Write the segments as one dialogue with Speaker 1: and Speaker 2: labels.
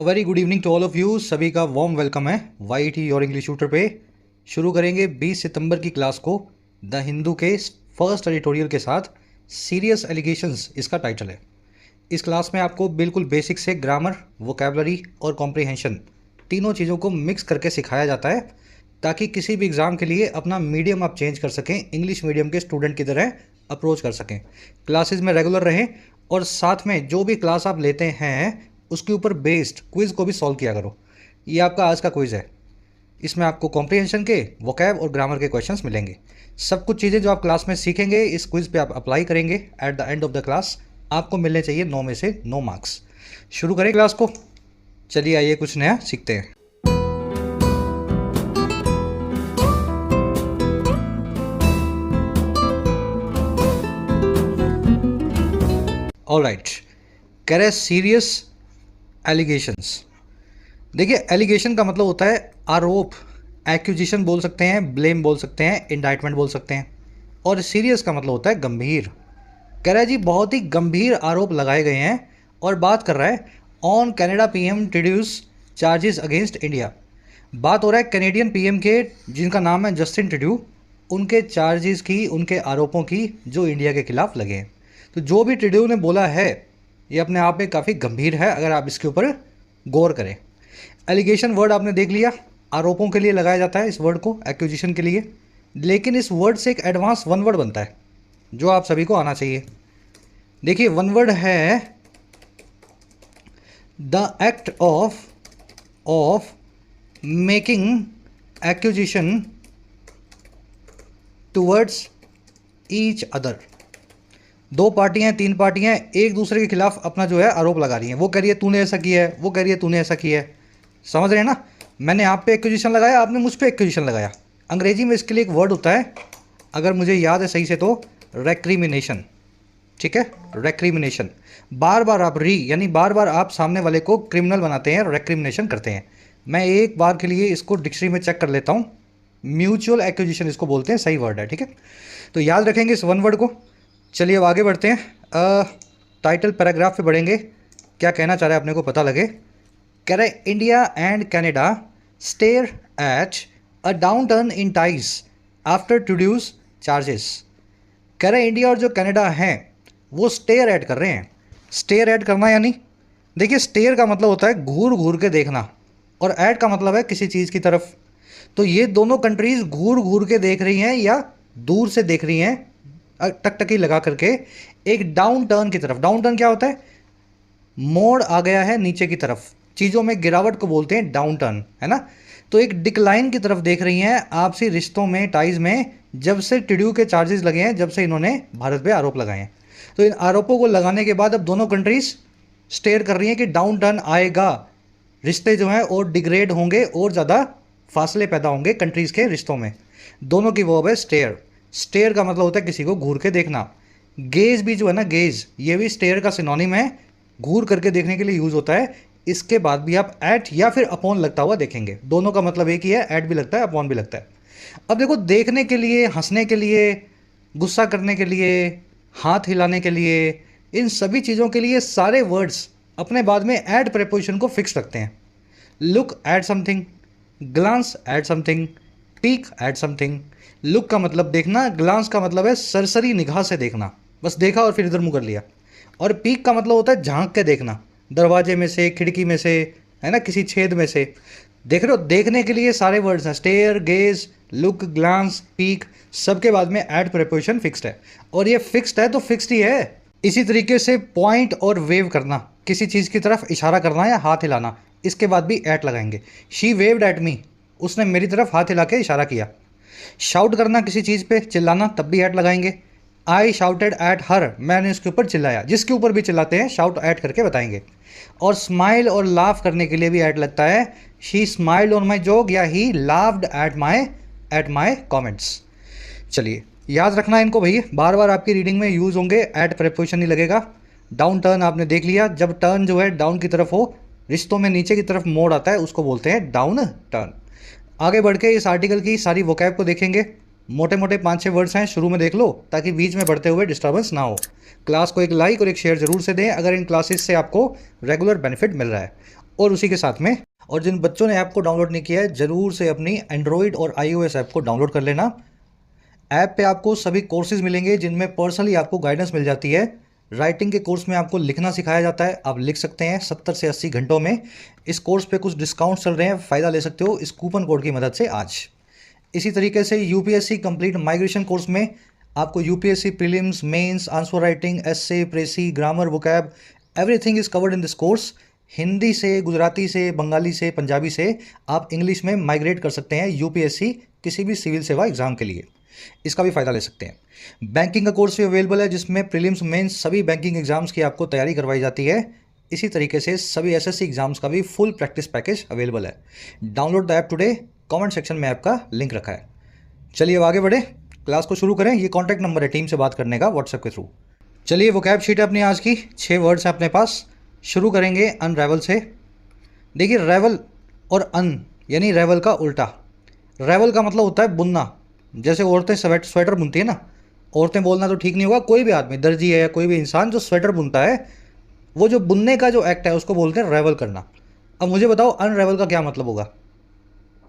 Speaker 1: Very good evening to all of you. सभी का warm welcome है वाईटी और इंग्लिश ट्यूटर पे। शुरू करेंगे 20 सितंबर की क्लास को द हिंदू के फर्स्ट एडिटोरियल के साथ। सीरियस एलिगेशंस इसका टाइटल है। इस क्लास में आपको बिल्कुल बेसिक से ग्रामर, वोकैबलरी और कॉम्प्रिहेंशन तीनों चीज़ों को मिक्स करके सिखाया जाता है ताकि किसी भी एग्ज़ाम के लिए अपना मीडियम आप चेंज कर सकें, इंग्लिश मीडियम के स्टूडेंट की तरह अप्रोच कर सकें, क्लासेस में रेगुलर रहें और साथ में जो भी क्लास आप लेते हैं उसके ऊपर बेस्ड क्विज़ को भी सॉल्व किया करो। ये आपका आज का क्विज़ है। इसमें आपको कॉम्प्रिहेंशन के, वोकैब और ग्रामर के क्वेश्चंस मिलेंगे। सब कुछ चीज़ें जो आप क्लास में सीखेंगे इस क्विज़ पे आप अप्लाई करेंगे। At the end of the class आपको मिलने चाहिए 9 में से 9 मार्क्स। शुरू करें क्लास को। चलिए आइए कुछ नया सीखते हैं। ऑलराइट, कह रहे सीरियस एलिगेशंस। देखिए, एलिगेशन का मतलब होता है आरोप, एक्यूजिशन बोल सकते हैं, ब्लेम बोल सकते हैं, इंडाइटमेंट बोल सकते हैं। और सीरियस का मतलब होता है गंभीर। कह रहा है जी बहुत ही गंभीर आरोप लगाए गए हैं और बात कर रहा है on Canada PM Trudeau charges against India. बात हो रहा है कैनेडियन पीएम के, जिनका नाम है जस्टिन ट्रूडो, उनके चार्जेस की, उनके आरोपों की जो इंडिया के खिलाफ लगे हैं। तो जो भी ट्रूडो ने बोला है ये अपने आप में काफ़ी गंभीर है अगर आप इसके ऊपर गौर करें। एलिगेशन वर्ड आपने देख लिया, आरोपों के लिए लगाया जाता है इस वर्ड को, एक्यूजिशन के लिए। लेकिन इस वर्ड से एक एडवांस वन वर्ड बनता है जो आप सभी को आना चाहिए। देखिए, वन वर्ड है the act of making accusation towards each other. दो पार्टियां, तीन पार्टियां एक दूसरे के खिलाफ अपना जो है आरोप लगा रही हैं। वो कह रही है तूने ऐसा किया है, वो कह रही है तूने ऐसा किया है। समझ रहे हैं ना? मैंने आप पे एक्यूजिशन लगाया, आपने मुझ पे एक्यूजिशन लगाया। अंग्रेजी में इसके लिए एक वर्ड होता है, अगर मुझे याद है सही से, तो रेक्रिमिनेशन। ठीक है, रेक्रिमिनेशन। बार बार आप यानी बार बार आप सामने वाले को क्रिमिनल बनाते हैं, रेक्रिमिनेशन करते हैं। मैं एक बार के लिए इसको डिक्शनरी में चेक कर लेता हूँ। म्यूचुअल एक्यूजिशन इसको बोलते हैं, सही वर्ड है। ठीक है, तो याद रखेंगे इस वन वर्ड को। चलिए अब आगे बढ़ते हैं। टाइटल पैराग्राफ पे बढ़ेंगे। क्या कहना चाह रहा है अपने को पता लगे। कह रहे India and Canada stare at a downturn in ties after Trudeau's charges. कह रहे इंडिया और जो कनाडा हैं वो स्टेयर ऐड कर रहे हैं। स्टेयर ऐड करना यानी, देखिए, स्टेयर का मतलब होता है घूर घूर के देखना और ऐड का मतलब है किसी चीज़ की तरफ। तो ये दोनों कंट्रीज घूर घूर के देख रही हैं या दूर से देख रही हैं, टकटकी लगा करके एक डाउन टर्न की तरफ। डाउन टर्न क्या होता है? मोड़ आ गया है नीचे की तरफ, चीज़ों में गिरावट को बोलते हैं डाउन टर्न, है ना? तो एक डिक्लाइन की तरफ देख रही हैं आपसी रिश्तों में, टाइज में, जब से ट्रूडो के चार्जेस लगे हैं, जब से इन्होंने भारत पे आरोप लगाए हैं। तो इन आरोपों को लगाने के बाद अब दोनों कंट्रीज स्टेयर कर रही हैं कि डाउन टर्न आएगा, रिश्ते जो हैं और डिग्रेड होंगे और ज़्यादा फासले पैदा होंगे कंट्रीज़ के रिश्तों में। दोनों की वर्ब है स्टेयर। स्टेयर का मतलब होता है किसी को घूर के देखना। गेज भी जो है ना, गेज, ये भी स्टेयर का सिनोनिम है, घूर करके देखने के लिए यूज़ होता है। इसके बाद भी आप एट या फिर अपॉन लगता हुआ देखेंगे। दोनों का मतलब एक ही है, एट भी लगता है, अपॉन भी लगता है। अब देखो, देखने के लिए, हंसने के लिए, गुस्सा करने के लिए, हाथ हिलाने के लिए, इन सभी चीज़ों के लिए सारे वर्ड्स अपने बाद में एट प्रेपोजिशन को फिक्स रखते हैं। Look at something, glance at something, peek at something. Look का मतलब देखना, ग्लांस का मतलब है सरसरी निगाह से देखना, बस देखा और फिर इधर मुँह कर लिया। और पीक का मतलब होता है झांक के देखना, दरवाजे में से, खिड़की में से, है ना, किसी छेद में से। देख रहे हो, देखने के लिए सारे वर्ड्स हैं, stare, gaze, look, glance, peek, सबके बाद में एट प्रेपोजिशन फिक्स्ड है। और ये फिक्स्ड है तो फिक्स्ड ही है। इसी तरीके से पॉइंट और वेव करना, किसी चीज़ की तरफ इशारा करना या हाथ हिलाना, इसके बाद भी एट लगाएंगे। शी वेव्ड एट मी, उसने मेरी तरफ हाथ हिला के इशारा किया। शाउट करना, किसी चीज़ पे चिल्लाना, तब भी एट लगाएंगे। आई शाउटेड एट हर, मैंने उसके ऊपर चिल्लाया। जिसके ऊपर भी चिल्लाते हैं शाउट ऐड करके बताएंगे। और स्माइल और लाफ करने के लिए भी ऐड लगता है। She smiled on my joke या he laughed at my comments. चलिए याद रखना इनको भैया, बार बार आपकी रीडिंग में यूज़ होंगे, एट प्रेपोजिशन ही लगेगा। डाउन टर्न आपने देख लिया, जब टर्न जो है डाउन की तरफ हो, रिश्तों में नीचे की तरफ मोड़ आता है, उसको बोलते हैं डाउन टर्न। आगे बढ़ के इस आर्टिकल की सारी वोकैब को देखेंगे। मोटे मोटे 5-6 वर्ड्स हैं, शुरू में देख लो ताकि बीच में बढ़ते हुए डिस्टर्बेंस ना हो। क्लास को एक लाइक और एक शेयर जरूर से दें अगर इन क्लासेस से आपको रेगुलर बेनिफिट मिल रहा है। और उसी के साथ में, और जिन बच्चों ने ऐप को डाउनलोड नहीं किया है ज़रूर से अपनी एंड्रॉयड और iOS ऐप को डाउनलोड कर लेना। ऐप पे आपको सभी कोर्सेज मिलेंगे जिनमें पर्सनली आपको गाइडेंस मिल जाती है। राइटिंग के कोर्स में आपको लिखना सिखाया जाता है, आप लिख सकते हैं 70 से 80 घंटों में। इस कोर्स पे कुछ डिस्काउंट चल रहे हैं, फ़ायदा ले सकते हो इस कूपन कोड की मदद से आज। इसी तरीके से यूपीएससी कंप्लीट माइग्रेशन कोर्स में आपको UPSC prelims, mains, answer writing, essay, precis, grammar, vocab, everything is covered in this course. Hindi से, गुजराती से, बंगाली से, पंजाबी से आप इंग्लिश में माइग्रेट कर सकते हैं यूपीएससी किसी भी सिविल सेवा एग्जाम के लिए, इसका भी फ़ायदा ले सकते हैं। बैंकिंग का कोर्स भी अवेलेबल है जिसमें प्रीलिम्स, मेंस सभी बैंकिंग एग्जाम्स की आपको तैयारी करवाई जाती है। इसी तरीके से सभी एसएससी एग्जाम्स का भी फुल प्रैक्टिस पैकेज अवेलेबल है। Download the app today, comment section में ऐप का लिंक रखा है। चलिए अब आगे बढ़े, क्लास को शुरू करें। ये कॉन्टैक्ट नंबर है टीम से बात करने का व्हाट्सएप के थ्रू। चलिए वोकैब शीट है अपनी आज की, 6 वर्ड्स हैं अपने पास। शुरू करेंगे अनरेवल से। देखिए रेवल और अन यानी रेवल का उल्टा। रेवल का मतलब होता है बुनना, जैसे औरतें स्वेटर बुनती है ना। औरतें बोलना तो ठीक नहीं होगा, कोई भी आदमी, दर्जी है या कोई भी इंसान जो स्वेटर बुनता है, वो जो बुनने का जो एक्ट है उसको बोलते हैं रेवल करना। अब मुझे बताओ अनरेवल का क्या मतलब होगा?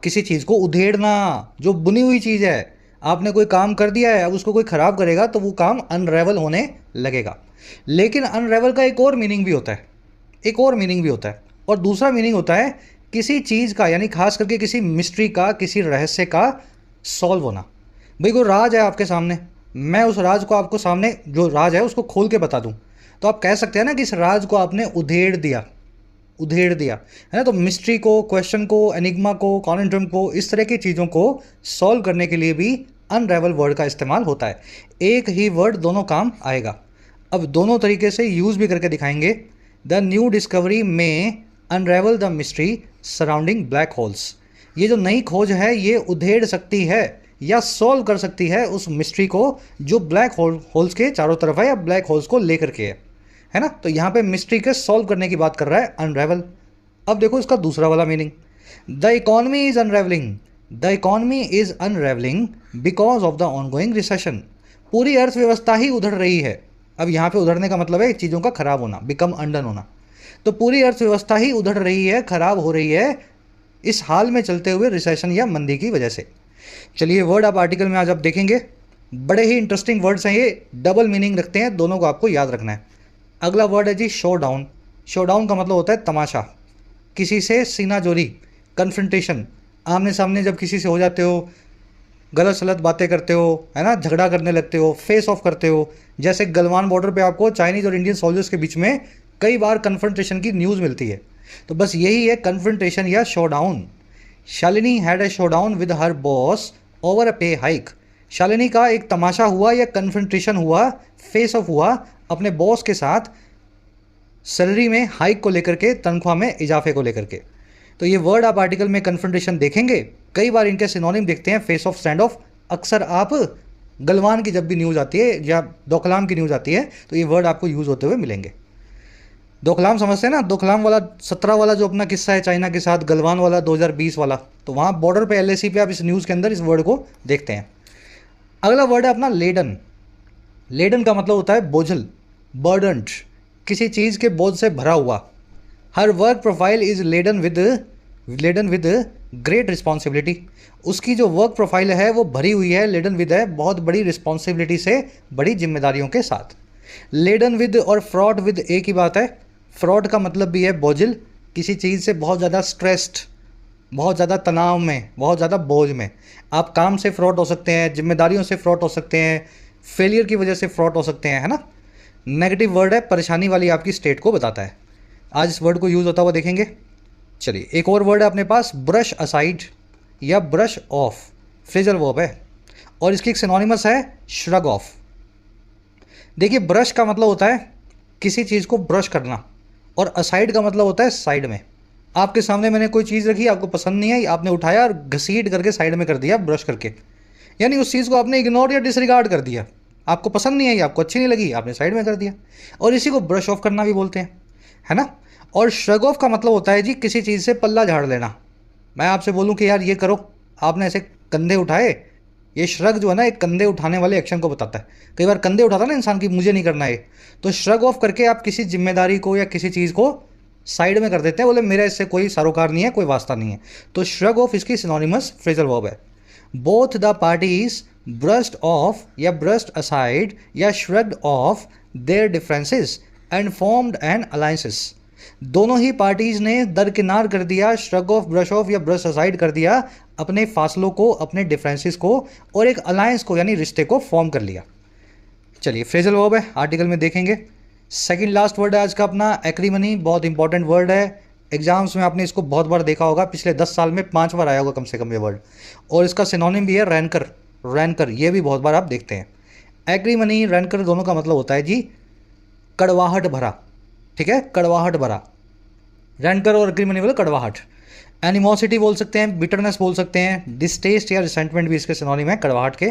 Speaker 1: किसी चीज़ को उधेड़ना, जो बुनी हुई चीज़ है। आपने कोई काम कर दिया है, अब उसको कोई ख़राब करेगा तो वो काम अनरेवल होने लगेगा। लेकिन अनरेवल का एक और मीनिंग भी होता है, एक और मीनिंग भी होता है, और दूसरा मीनिंग होता है किसी चीज़ का, यानी खास करके किसी मिस्ट्री का, किसी रहस्य का सॉल्व होना। भाई कोई राज है आपके सामने, मैं उस राज को आपको सामने जो राज है उसको खोल के बता दूं, तो आप कह सकते हैं ना कि इस राज को आपने उधेड़ दिया, उधेड़ दिया है ना। तो मिस्ट्री को, क्वेश्चन को, एनिग्मा को, कॉन्ड्रम को, इस तरह की चीज़ों को सॉल्व करने के लिए भी अनरेवल वर्ड का इस्तेमाल होता है। एक ही वर्ड दोनों काम आएगा। अब दोनों तरीके से यूज़ भी करके दिखाएंगे। द न्यू डिस्कवरी में अनरेवल the mystery surrounding black holes. ये जो नई खोज है ये उधेड़ सकती है या सॉल्व कर सकती है उस मिस्ट्री को जो ब्लैक होल्स के चारों तरफ है या ब्लैक होल्स को लेकर के है ना। तो यहाँ पे मिस्ट्री के सॉल्व करने की बात कर रहा है अनरेवल। अब देखो इसका दूसरा वाला meaning, the economy is unravelling. The economy is unravelling because of the ongoing recession. पूरी अर्थव्यवस्था ही उधड़ रही है। अब यहाँ पे उधड़ने का मतलब है चीज़ों का खराब होना, बिकम अंडन होना। तो पूरी अर्थव्यवस्था ही उधड़ रही है, खराब हो रही है इस हाल में चलते हुए रिसेशन या मंदी की वजह से। चलिए वर्ड आप आर्टिकल में आज आप देखेंगे, बड़े ही इंटरेस्टिंग वर्ड्स हैं ये, डबल मीनिंग रखते हैं, दोनों को आपको याद रखना है। अगला वर्ड है जी शो डाउन। शो डाउन का मतलब होता है तमाशा, किसी से सीना जोरी, कन्फ्रंटेशन। आमने सामने जब किसी से हो जाते हो, गलत सलत बातें करते हो, है ना, झगड़ा करने लगते हो, फेस ऑफ करते हो। जैसे गलवान बॉर्डर पे आपको चाइनीज़ और इंडियन सोल्जर्स के बीच में कई बार कन्फ्रंटेशन की न्यूज़ मिलती है, तो बस यही है कन्फ्रंटेशन या show down. Shalini had a show down with her boss over a पे हाइक। शालिनी का एक तमाशा हुआ या कन्फ्रंटेशन हुआ, फेस ऑफ हुआ अपने बॉस के साथ सैलरी में हाइक को लेकर के, तनख्वाह में इजाफे को लेकर के। तो ये वर्ड आप आर्टिकल में कन्फ्रंटेशन देखेंगे, कई बार इनके सिनोनिम देखते हैं, फेस ऑफ, स्टैंड ऑफ। अक्सर आप गलवान की जब भी न्यूज़ आती है या दोकलाम की न्यूज़ आती है तो ये वर्ड आपको यूज़ होते हुए मिलेंगे। दोकलाम समझते हैं ना, दोकलाम वाला 17 वाला जो अपना किस्सा है चाइना के साथ, गलवान वाला 2020 वाला, तो वहाँ बॉर्डर पे एलएसी पे आप इस न्यूज़ के अंदर इस वर्ड को देखते हैं। अगला वर्ड है अपना लेडन। लेडन का मतलब होता है बोझल, बर्डन्ड, किसी चीज़ के बोझ से भरा हुआ। हर work profile is laden with great responsibility. उसकी जो वर्क प्रोफाइल है वो भरी हुई है, लेडन विद है बहुत बड़ी रिस्पॉन्सिबिलिटी से, बड़ी जिम्मेदारियों के साथ। लेडन विद और फ्रॉड विद एक ही बात है। फ्रॉड का मतलब भी है बोझिल, किसी चीज़ से बहुत ज़्यादा स्ट्रेस्ड, बहुत ज़्यादा तनाव में, बहुत ज़्यादा बोझ में। आप काम से फ्रॉड हो सकते हैं, जिम्मेदारियों से फ्रॉड हो सकते हैं, फेलियर की वजह से फ्रॉड हो सकते हैं, है ना। नेगेटिव वर्ड है, परेशानी वाली आपकी स्टेट को बताता है। आज इस वर्ड को यूज़ होता हुआ देखेंगे। चलिए एक और वर्ड है अपने पास, ब्रश असाइड या ब्रश ऑफ। फ्रेजल वर्ब है और इसकी एक सिनोनिमस है श्रग ऑफ। देखिए ब्रश का मतलब होता है किसी चीज़ को ब्रश करना, और असाइड का मतलब होता है साइड में। आपके सामने मैंने कोई चीज़ रखी, आपको पसंद नहीं आई, आपने उठाया और घसीट करके साइड में कर दिया ब्रश करके, यानी उस चीज़ को आपने इग्नोर या डिसरिगार्ड कर दिया। आपको पसंद नहीं आई, आपको अच्छी नहीं लगी, आपने साइड में कर दिया, और इसी को ब्रश ऑफ करना भी बोलते हैं, है ना। और श्रग ऑफ का मतलब होता है जी किसी चीज़ से पल्ला झाड़ लेना। मैं आपसे बोलूँ कि यार ये करो, आपने ऐसे कंधे उठाए, ये श्रग जो है ना एक कंधे उठाने वाले एक्शन को बताता है। कई बार कंधे उठाता है ना इंसान की, मुझे नहीं करना है, तो श्रग ऑफ करके आप किसी जिम्मेदारी को या किसी चीज़ को साइड में कर देते हैं, बोले मेरा इससे कोई सरोकार नहीं है, कोई वास्ता नहीं है। तो श्रग ऑफ इसकी सिनोनिमस फ्रेजल वर्ब है। Both the parties burst of या ब्रस्ट असाइड या shrugged of their differences and formed an alliances. दोनों ही पार्टीज ने दरकिनार कर दिया, श्रग ऑफ, ब्रश ऑफ या ब्रश असाइड कर दिया अपने फासलों को, अपने डिफरेंसेस को, और एक अलायंस को यानी रिश्ते को फॉर्म कर लिया। चलिए फ्रेजल वर्ब है, आर्टिकल में देखेंगे। सेकंड लास्ट वर्ड है आज का अपना एक्रीमनी। बहुत इंपॉर्टेंट वर्ड है, एग्जाम्स में आपने इसको बहुत बार देखा होगा, पिछले 10 साल में 5 बार आया होगा कम से कम ये वर्ड। और इसका सिनोनिम भी है रैनकर, रैनकर, ये भी बहुत बार आप देखते हैं। एक्रीमनी, रैनकर दोनों का मतलब होता है जी कड़वाहट भरा, ठीक है, कड़वाहट भरा। रैनकर और एक्रीमनी बोले कड़वाहट। एनिमोसिटी बोल सकते हैं, बिटरनेस बोल सकते हैं, डिस्टेस्ट या रिसेंटमेंट भी इसके सिनोनिम है कड़वाहट के।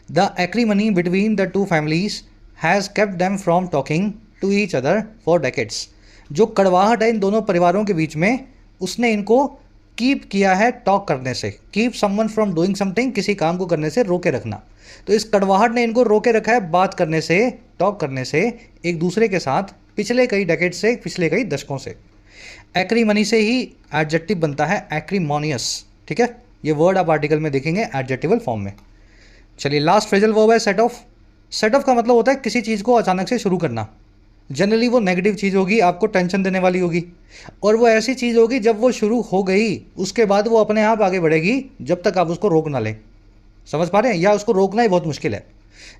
Speaker 1: The acrimony between the two families has kept them from talking to each other for decades. जो कड़वाहट है इन दोनों परिवारों के बीच में, उसने इनको कीप किया है टॉक करने से। Keep someone from doing something, किसी काम को करने से रोके रखना। तो इस कड़वाहट ने इनको रोके रखा है बात करने से, टॉक करने से एक दूसरे के साथ पिछले कई डेकेड से, पिछले कई दशकों से। एक्रीमनी से ही एडजेक्टिव बनता है एक्रीमोनियस, ठीक है। ये वर्ड आप आर्टिकल में देखेंगे एडजेक्टिवल फॉर्म में। चलिए लास्ट फ्रेजल वर्ब है सेट ऑफ। सेट ऑफ का मतलब होता है किसी चीज़ को अचानक से शुरू करना। जनरली वो नेगेटिव चीज़ होगी, आपको टेंशन देने वाली होगी, और वो ऐसी चीज़ होगी जब वो शुरू हो गई उसके बाद वो अपने आप आगे बढ़ेगी जब तक आप उसको रोक ना लें। समझ पा रहे हैं? या उसको रोकना ही बहुत मुश्किल है।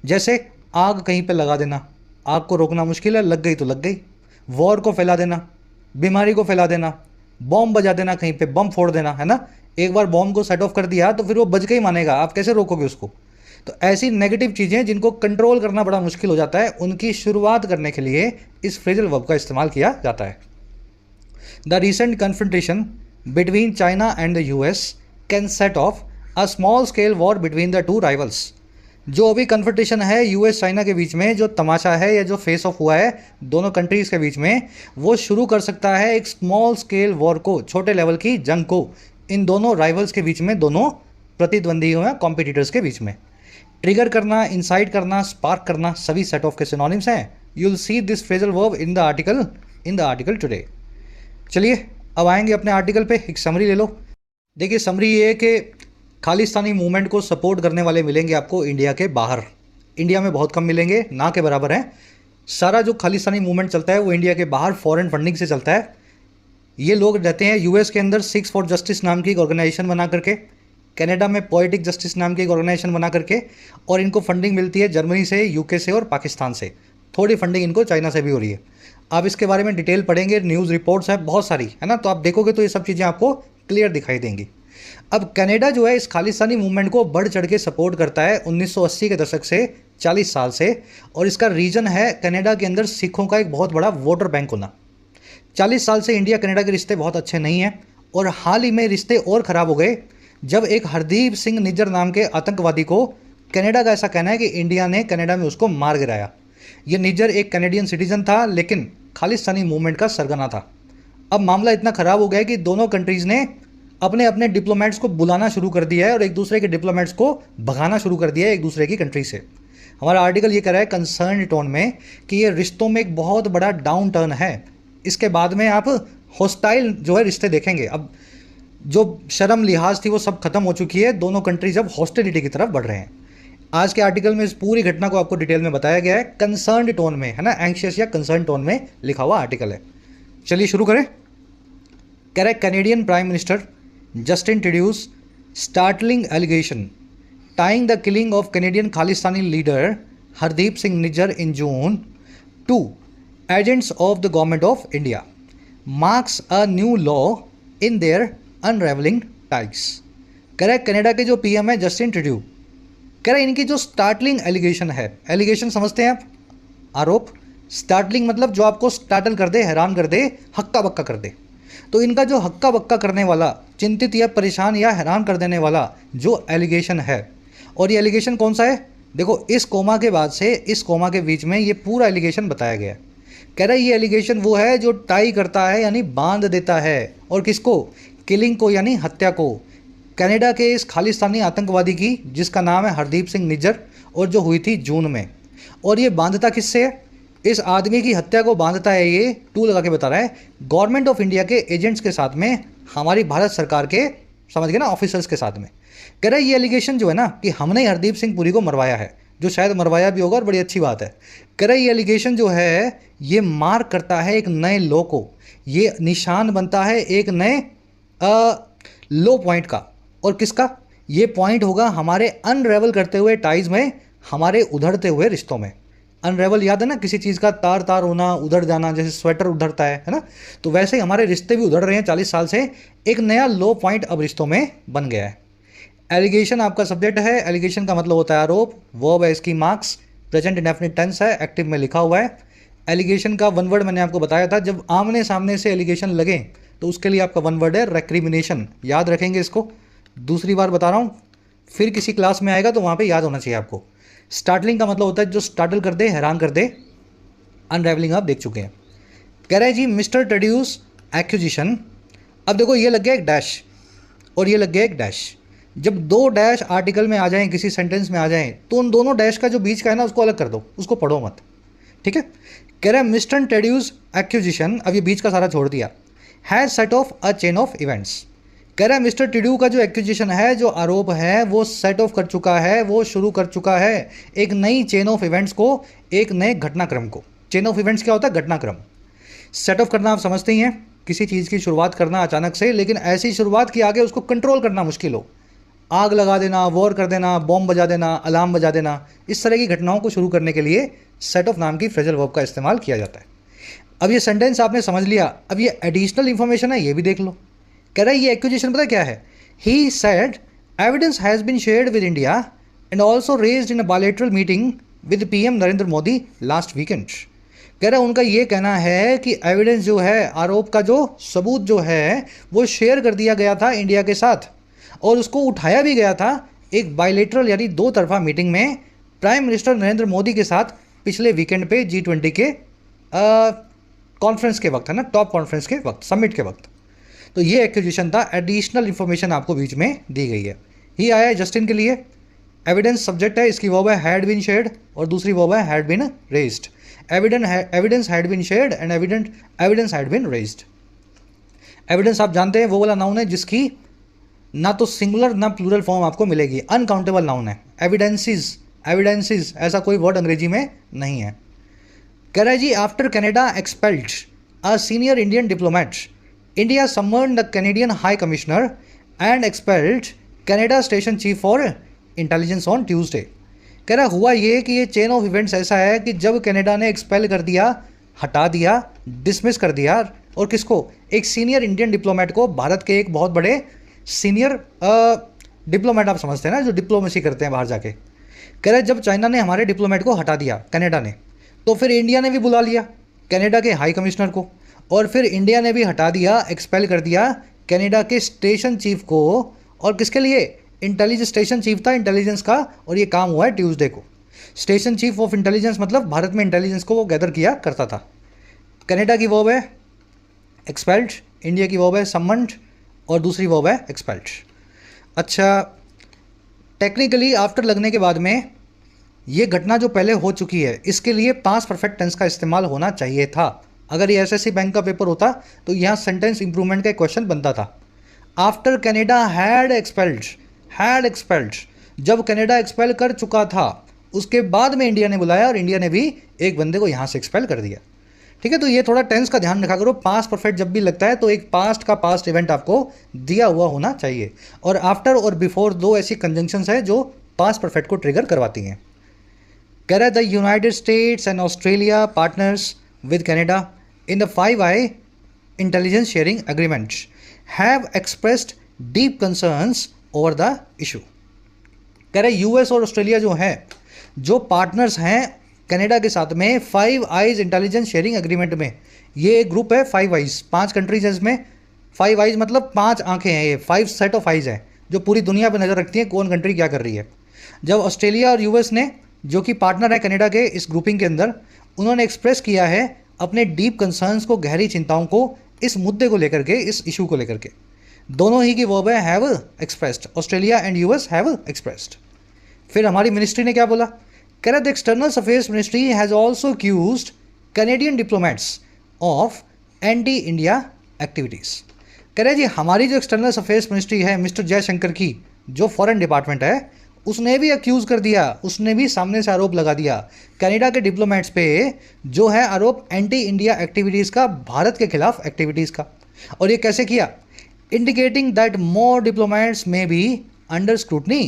Speaker 1: जैसे आग कहीं पे लगा देना, आग को रोकना मुश्किल है, लग गई तो लग गई। वॉर को फैला देना, बीमारी को फैला देना, बॉम्ब बजा देना, कहीं पे बम फोड़ देना, है ना। एक बार बॉम्ब को सेट ऑफ कर दिया तो फिर वो बज के ही मानेगा, आप कैसे रोकोगे उसको। तो ऐसी नेगेटिव चीज़ें जिनको कंट्रोल करना बड़ा मुश्किल हो जाता है, उनकी शुरुआत करने के लिए इस फ्रेजल वर्ब का इस्तेमाल किया जाता है। The recent confrontation between China and the US can set of a small scale war between the to rivals. जो अभी कन्फ्रंटेशन है यूएस चाइना के बीच में, जो तमाशा है या जो फेस ऑफ हुआ है दोनों कंट्रीज़ के बीच में, वो शुरू कर सकता है एक स्मॉल स्केल वॉर को, छोटे लेवल की जंग को, इन दोनों राइवल्स के बीच में, दोनों प्रतिद्वंदियों या कॉम्पिटिटर्स के बीच में। ट्रिगर करना, इंसाइट करना, स्पार्क करना, सभी सेट ऑफ के सिनोनिम्स हैं। You will see this phrasal verb in the article today. चलिए अब आएंगे अपने आर्टिकल पे, एक समरी ले लो। देखिए समरी ये है कि खालिस्तानी मूवमेंट को सपोर्ट करने वाले मिलेंगे आपको इंडिया के बाहर। इंडिया में बहुत कम मिलेंगे, ना के बराबर हैं। सारा जो खालिस्तानी मूवमेंट चलता है वो इंडिया के बाहर फॉरेन फंडिंग से चलता है। ये लोग रहते हैं यूएस के अंदर सिक्स फॉर जस्टिस नाम की एक ऑर्गेनाइजेशन बना करके, कनाडा में पोएटिक जस्टिस नाम की एक ऑर्गेनाइजेशन बना करके, और इनको फंडिंग मिलती है जर्मनी से, यूके से और पाकिस्तान से। थोड़ी फंडिंग इनको चाइना से भी हो रही है। आप इसके बारे में डिटेल पढ़ेंगे, न्यूज़ रिपोर्ट्स है बहुत सारी, है ना, तो आप देखोगे तो ये सब चीज़ें आपको क्लियर दिखाई देंगी। अब कनाडा जो है इस खालिस्तानी मूवमेंट को बढ़ चढ़ के सपोर्ट करता है 1980 के दशक से, 40 साल से, और इसका रीज़न है कनाडा के अंदर सिखों का एक बहुत बड़ा वोटर बैंक होना। 40 साल से इंडिया कनाडा के रिश्ते बहुत अच्छे नहीं हैं, और हाल ही में रिश्ते और ख़राब हो गए जब एक हरदीप सिंह निज्जर नाम के आतंकवादी को, कनाडा का ऐसा कहना है कि इंडिया ने कनाडा में उसको मार गिराया। ये निज्जर एक कैनेडियन सिटीजन था लेकिन खालिस्तानी मूवमेंट का सरगना था। अब मामला इतना ख़राब हो गया है कि दोनों कंट्रीज़ ने अपने अपने डिप्लोमेट्स को बुलाना शुरू कर दिया है और एक दूसरे के डिप्लोमेट्स को भगाना शुरू कर दिया है एक दूसरे की कंट्री से। हमारा आर्टिकल ये कह रहा है कंसर्न टोन में कि ये रिश्तों में एक बहुत बड़ा डाउन टर्न है। इसके बाद में आप हॉस्टाइल जो है रिश्ते देखेंगे। अब जो शर्म लिहाज थी वो सब खत्म हो चुकी है, दोनों कंट्रीज अब हॉस्टिलिटी की तरफ बढ़ रहे हैं। आज के आर्टिकल में इस पूरी घटना को आपको डिटेल में बताया गया है, कंसर्न टोन में, है ना, एंग्शियस या कंसर्न टोन में लिखा हुआ आर्टिकल है। चलिए शुरू करें। कह रहे Canadian prime minister just introduced startling allegation tying the killing of Canadian Khalistani leader Hardeep Singh Nijjar in June to agents of the government of India marks a new law in their unraveling ties। कह रहा है Canada के जो PM है Justin Trudeau, कह रहा है इनकी जो स्टार्टलिंग एलिगेशन है, एलिगेशन समझते हैं आप, आरोप। स्टार्टलिंग मतलब जो आपको स्टार्टल कर दे, हैरान कर दे, हक्का बक्का कर दे। तो इनका जो हक्का बक्का करने वाला, चिंतित या परेशान या हैरान कर देने वाला जो एलिगेशन है, और ये एलिगेशन कौन सा है, देखो इस कोमा के बाद से इस कोमा के बीच में ये पूरा एलिगेशन बताया गया है। कह रहा है ये एलिगेशन वो है जो टाई करता है यानी बांध देता है, और किसको, किलिंग को यानी हत्या को, कनाडा के इस खालिस्तानी आतंकवादी की जिसका नाम है हरदीप सिंह निज्जर और जो हुई थी जून में। और ये बांधता किससे है, इस आदमी की हत्या को बांधता है, ये टू लगा के बता रहा है, गवर्नमेंट ऑफ इंडिया के एजेंट्स के साथ में, हमारी भारत सरकार के, समझ गए ना, ऑफिसर्स के साथ में। कह रहा है ये एलिगेशन जो है ना कि हमने ही हरदीप सिंह पुरी को मरवाया है, जो शायद मरवाया भी होगा और बड़ी अच्छी बात है। कह रहा है ये एलिगेशन जो है ये मार्क करता है एक नए लो को, ये निशान बनता है एक नए लो पॉइंट का। और किसका? ये पॉइंट होगा हमारे अनरेवल करते हुए टाइज में, हमारे उधड़ते हुए रिश्तों में। अनरेवल याद है ना, किसी चीज़ का तार तार होना, उधड़ जाना, जैसे स्वेटर उधड़ता है ना, तो वैसे ही हमारे रिश्ते भी उधड़ रहे हैं 40 साल से। एक नया लो पॉइंट अब रिश्तों में बन गया है। एलिगेशन आपका सब्जेक्ट है, एलिगेशन का मतलब होता है आरोप, वर्ब है इसकी मार्क्स, प्रेजेंट इंडेफिनिट टेंस है, एक्टिव में लिखा हुआ है। एलिगेशन का वन वर्ड मैंने आपको बताया था, जब आमने सामने से एलिगेशन लगे तो उसके लिए आपका वन वर्ड है रेक्रिमिनेशन, याद रखेंगे इसको। दूसरी बार बता रहा हूँ, फिर किसी क्लास में आएगा तो वहाँ पे याद होना चाहिए आपको। स्टार्टलिंग का मतलब होता है जो स्टार्टल कर दे, हैरान कर दे। अनरेवलिंग आप देख चुके हैं। कह रहा है जी मिस्टर ट्रेड्यूस एक्यूजिशन। अब देखो ये लग गया एक डैश और ये लग गया एक डैश। जब दो डैश आर्टिकल में आ जाएं, किसी सेंटेंस में आ जाएं, तो उन दोनों डैश का जो बीच का है ना उसको अलग कर दो, उसको पढ़ो मत, ठीक है। कह रहा है मिस्टर ट्रेड्यूस एक्यूजिशन, अब ये बीच का सारा छोड़ दिया, has set of a chain of events. कह रहा है मिस्टर टिड्यू का जो एक्यूजिशन है, जो आरोप है, वो सेट ऑफ कर चुका है, वो शुरू कर चुका है एक नई चेन ऑफ इवेंट्स को, एक नए घटनाक्रम को। चेन ऑफ इवेंट्स क्या होता है? घटनाक्रम। सेट ऑफ करना आप समझते ही हैं, किसी चीज़ की शुरुआत करना अचानक से, लेकिन ऐसी शुरुआत की आगे उसको कंट्रोल करना मुश्किल हो, आग लगा देना, वॉर कर देना, बॉम्ब बजा देना, अलार्म बजा देना, इस तरह की घटनाओं को शुरू करने के लिए सेट ऑफ नाम की फ्रेजल वर्ब का इस्तेमाल किया जाता है। अब ये सेंटेंस आपने समझ लिया, अब ये एडिशनल इंफॉर्मेशन है, ये भी देख लो। कह रहा है ये एक्यूजिशन पता क्या है? He said evidence has been shared with India and also raised in a bilateral meeting with PM Narendra Modi last weekend. कह रहा है उनका ये कहना है कि एविडेंस जो है, आरोप का जो सबूत जो है, वो शेयर कर दिया गया था इंडिया के साथ और उसको उठाया भी गया था एक बायलैटरल यानी दो तरफा मीटिंग में प्राइम मिनिस्टर नरेंद्र मोदी के साथ पिछले वीकेंड पे G20 के कॉन्फ्रेंस के वक्त, है ना, टॉप कॉन्फ्रेंस के वक्त, समिट के वक्त। तो ये एक्यूजिशन था, एडिशनल इंफॉर्मेशन आपको बीच में दी गई है। ही आया है जस्टिन के लिए, एविडेंस सब्जेक्ट है, इसकी वर्ब है हैड बीन शेयर्ड और दूसरी वर्ब है had been raised. Evidence had been shared and evidence had been raised. Evidence आप जानते हैं वो वाला नाउन है जिसकी ना तो सिंगुलर ना प्लूरल फॉर्म आपको मिलेगी, अनकाउंटेबल नाउन है। एविडेंसेस ऐसा कोई वर्ड अंग्रेजी में नहीं है। कह रहा है जी after Canada expelled a senior Indian diplomat, India summoned the Canadian high commissioner and expelled Canada station chief for intelligence on Tuesday. कह रहा हुआ ये कि ये चेन ऑफ इवेंट्स ऐसा है कि जब कनाडा ने एक्सपेल कर दिया, हटा दिया, डिसमिस कर दिया, और किसको? एक सीनियर इंडियन डिप्लोमेट को, भारत के एक बहुत बड़े सीनियर डिप्लोमेट, आप समझते हैं ना, जो डिप्लोमेसी करते हैं बाहर जाके। कह रहे जब चाइना ने हमारे डिप्लोमेट को हटा दिया, कनाडा ने, तो फिर इंडिया ने भी बुला लिया कनाडा के हाई कमिश्नर को, और फिर इंडिया ने भी हटा दिया, एक्सपेल कर दिया कनाडा के स्टेशन चीफ को। और किसके लिए? इंटेलिजेंस स्टेशन चीफ था इंटेलिजेंस का, और ये काम हुआ है ट्यूसडे को। स्टेशन चीफ ऑफ इंटेलिजेंस मतलब भारत में इंटेलिजेंस को वो गैदर किया करता था। कनाडा की वर्ब है एक्सपेल्ड, इंडिया की वर्ब है समन्ड और दूसरी वर्ब है एक्सपेल्ड। अच्छा, टेक्निकली आफ्टर लगने के बाद में ये घटना जो पहले हो चुकी है, इसके लिए पास्ट परफेक्ट टेंस का इस्तेमाल होना चाहिए था। अगर ये एसएससी बैंक का पेपर होता तो यहाँ सेंटेंस इंप्रूवमेंट का क्वेश्चन बनता था। आफ्टर कनाडा हैड एक्सपेल्ड, जब कनाडा एक्सपेल कर चुका था उसके बाद में इंडिया ने बुलाया और इंडिया ने भी एक बंदे को यहाँ से एक्सपेल कर दिया। ठीक है, तो ये थोड़ा टेंस का ध्यान रखा करो। पास्ट परफेक्ट जब भी लगता है तो एक पास्ट का पास्ट इवेंट आपको दिया हुआ होना चाहिए, और आफ्टर और बिफोर दो ऐसी कंजंक्शंस है जो पास्ट परफेक्ट को ट्रिगर करवाती हैं। कह रहा है the United states and Australia partners with Canada in the 5i intelligence sharing agreement have expressed deep concerns over the issue. कह रहे यूएस और ऑस्ट्रेलिया जो है, जो पार्टनर्स हैं कनाडा के साथ में 5 इंटेलिजेंस शेयरिंग एग्रीमेंट में, ये एक ग्रुप है 5 5 कंट्रीज है इसमें। 5 मतलब 5 आंखें हैं, ये 5 सेट ऑफ आइज हैं जो पूरी दुनिया पर नज़र रखती हैं कौन कंट्री क्या कर रही है। जब ऑस्ट्रेलिया और यूएस ने, जो कि पार्टनर है कनाडा के इस ग्रुपिंग के अंदर, उन्होंने एक्सप्रेस किया है अपने डीप कंसर्न्स को, गहरी चिंताओं को इस मुद्दे को लेकर के, इस इशू को लेकर के। दोनों ही की वर्ब है have expressed, Australia and US have expressed. फिर हमारी मिनिस्ट्री ने क्या बोला? कह रहा the external affairs ministry has also accused Canadian diplomats of anti India activities. कह रहे जी हमारी जो एक्सटर्नल अफेयर्स मिनिस्ट्री है मिस्टर जयशंकर की, जो फॉरेन डिपार्टमेंट है, उसने भी अक्यूज़ कर दिया, उसने भी सामने से आरोप लगा दिया कनाडा के डिप्लोमेट्स पे, जो है आरोप एंटी इंडिया एक्टिविटीज़ का, भारत के खिलाफ एक्टिविटीज़ का। और ये कैसे किया? इंडिकेटिंग दैट मोर डिप्लोमेट्स में बी अंडर स्क्रूटनी।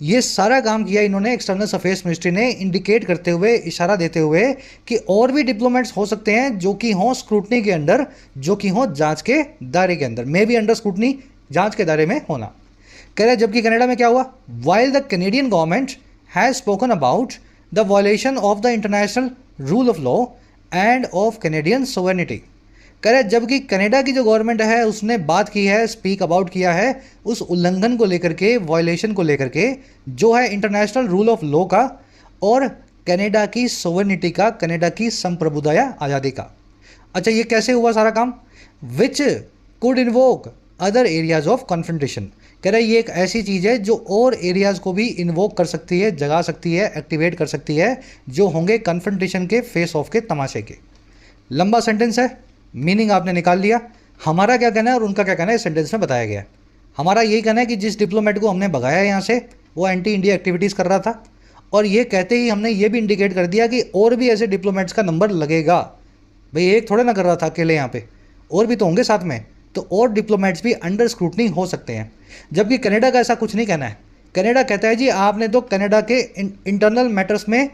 Speaker 1: ये सारा काम किया इन्होंने एक्सटर्नल अफेयर्स मिनिस्ट्री ने, इंडिकेट करते हुए, इशारा देते हुए कि और भी डिप्लोमेट्स हो सकते हैं जो कि हों स्क्रूटनी के अंदर, जो कि हों जांच के दायरे के अंदर, मे बी अंडर स्क्रूटनी, जांच के दायरे में होना। कह रहा है जबकि कनाडा में क्या हुआ? While the Canadian government has spoken about the violation of the international rule of law end of Canadian sovereignty. कह रहे जबकि कनाडा की जो गवर्नमेंट है उसने बात की है, स्पीक अबाउट किया है उस उल्लंघन को लेकर के, वायलेशन को लेकर के, जो है इंटरनेशनल रूल ऑफ लॉ का और कनाडा की सोवेनिटी का, कनाडा की संप्रभुता या आज़ादी का। अच्छा ये कैसे हुआ सारा काम? Which could invoke other areas of confrontation. कह रहे ये एक ऐसी चीज़ है जो और एरियाज़ को भी इन्वोक कर सकती है, जगा सकती है, एक्टिवेट कर सकती है, जो होंगे कन्फ्रंटेशन के, फेस ऑफ के, तमाशे के। लंबा सेंटेंस है, मीनिंग आपने निकाल लिया। हमारा क्या कहना है और उनका क्या कहना है इस सेंटेंस में बताया गया है। हमारा यही कहना है कि जिस डिप्लोमेट को हमने भगाया यहाँ से वो एंटी इंडिया एक्टिविटीज़ कर रहा था, और ये कहते ही हमने ये भी इंडिकेट कर दिया कि और भी ऐसे डिप्लोमेट्स का नंबर लगेगा। भाई एक थोड़े ना कर रहा था अकेले, यहाँ पे और भी तो होंगे साथ में, तो और डिप्लोमेट्स भी अंडर स्क्रूटनी हो सकते हैं। जबकि कनाडा का ऐसा कुछ नहीं कहना है। कनाडा कहता है जी आपने तो कनाडा के इंटरनल मैटर्स में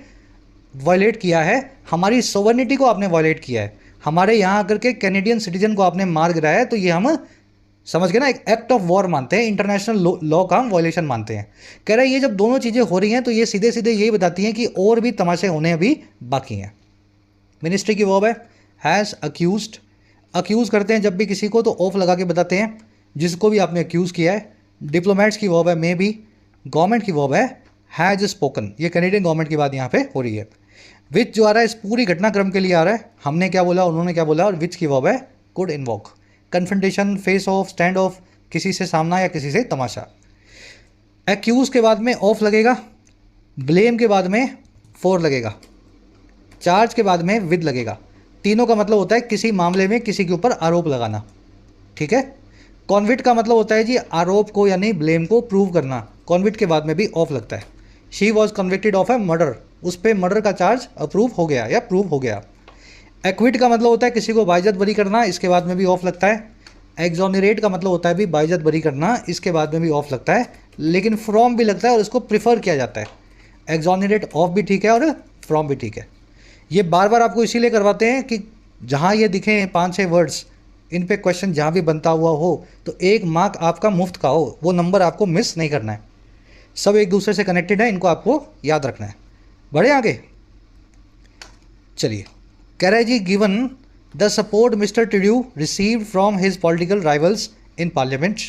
Speaker 1: वायलेट किया है, हमारी सोवर्निटी को आपने वायलेट किया है, हमारे यहाँ आकर के कैनेडियन सिटीजन को आपने मार गिराया है, तो ये हम समझ गए ना, एक एक्ट ऑफ वॉर मानते हैं, इंटरनेशनल लॉ का हम वायलेशन मानते हैं। कह रहा है ये जब दोनों चीज़ें हो रही हैं तो ये सीधे सीधे यही बताती हैं कि और भी तमाशे होने अभी बाकी हैं। मिनिस्ट्री की वर्ब है हैज़ अक्यूज्ड। अक्यूज़ करते हैं जब भी किसी को तो ऑफ लगा के बताते हैं जिसको भी आपने अक्यूज़ किया है। डिप्लोमेट्स की वर्ब है मे बी। गवर्नमेंट की वर्ब है हैज़ स्पोकन। ये कैनेडियन गवर्नमेंट की बात यहाँ पे हो रही है। विच जो आ रहा है इस पूरी घटनाक्रम के लिए आ रहा है, हमने क्या बोला, उन्होंने क्या बोला, और विच की वर्ब है could invoke. Confrontation, face of, stand of, किसी से सामना या किसी से तमाशा। एक्यूज़ के बाद में ऑफ लगेगा, ब्लेम के बाद में फॉर लगेगा, चार्ज के बाद में विद लगेगा। तीनों का मतलब होता है किसी मामले में किसी के ऊपर आरोप लगाना, ठीक है। कॉन्विक्ट का मतलब होता है जी आरोप को यानी ब्लेम को प्रूव करना, कॉन्विक्ट के बाद में भी ऑफ लगता है। She was convicted of A murder, उस पर मर्डर का चार्ज अप्रूव हो गया या प्रूव हो गया। एक्विट का मतलब होता है किसी को बाइज्जत बरी करना, इसके बाद में भी ऑफ लगता है। एक्सोनरेट का मतलब होता है भी बाइज्जत बरी करना, इसके बाद में भी ऑफ लगता है, लेकिन फ्रॉम भी लगता है और इसको प्रिफर किया जाता है। एक्सोनरेट ऑफ भी ठीक है और फ्रॉम भी ठीक है। ये बार बार आपको इसीलिए करवाते हैं कि जहाँ ये दिखें 5-6 वर्ड्स, इन पे क्वेश्चन जहाँ भी बनता हुआ हो तो 1 मार्क आपका मुफ्त का हो, वो नंबर आपको मिस नहीं करना है। सब एक दूसरे से कनेक्टेड है, इनको आपको याद रखना है। बढ़े आगे, चलिए। कह रहा है जी given the support Mr Trudeau received from his political rivals in parliament,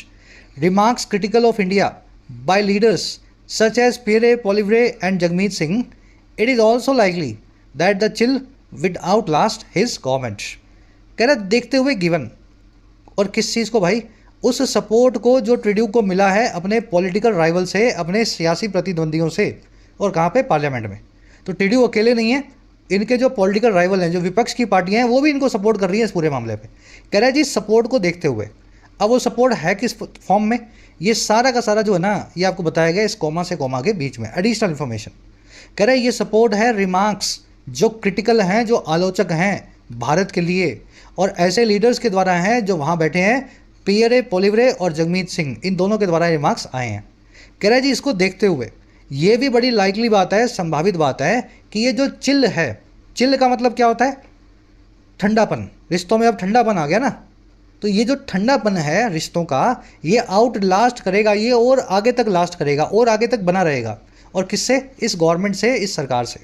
Speaker 1: remarks critical of India by leaders such as Pierre Poilievre and Jagmeet Singh, it is also likely that the chill will outlast his government. कह रहा देखते हुए given, और किस चीज़ को भाई, उस support को जो ट्रूडो को मिला है अपने पॉलिटिकल राइवल से, अपने सियासी प्रतिद्वंदियों से, और कहाँ पे, पार्लियामेंट में। तो ट्रूडो अकेले नहीं है, इनके जो पॉलिटिकल राइवल हैं, जो विपक्ष की पार्टियां हैं, वो भी इनको सपोर्ट कर रही है इस पूरे मामले पे। कह रहा है जी सपोर्ट को देखते हुए, अब वो सपोर्ट है किस फॉर्म में, ये सारा का सारा जो है ना, ये आपको बताया गया इस कॉमा से कॉमा के बीच में, एडिशनल इन्फॉर्मेशन। कह रहा है ये सपोर्ट है रिमार्क्स जो क्रिटिकल हैं, जो आलोचक हैं भारत के लिए, और ऐसे लीडर्स के द्वारा हैं जो वहाँ बैठे हैं, पियरे पोलिवरे और जगमीत सिंह, इन दोनों के द्वारा रिमार्क्स आए हैं। कह रहा है जी इसको देखते हुए ये भी बड़ी लाइकली बात है, संभावित बात है कि ये जो चिल है, चिल का मतलब क्या होता है, ठंडापन। रिश्तों में अब ठंडापन आ गया ना, तो ये जो ठंडापन है रिश्तों का, ये आउट लास्ट करेगा, ये और आगे तक लास्ट करेगा, और आगे तक बना रहेगा। और किससे? इस गवर्नमेंट से, इस सरकार से।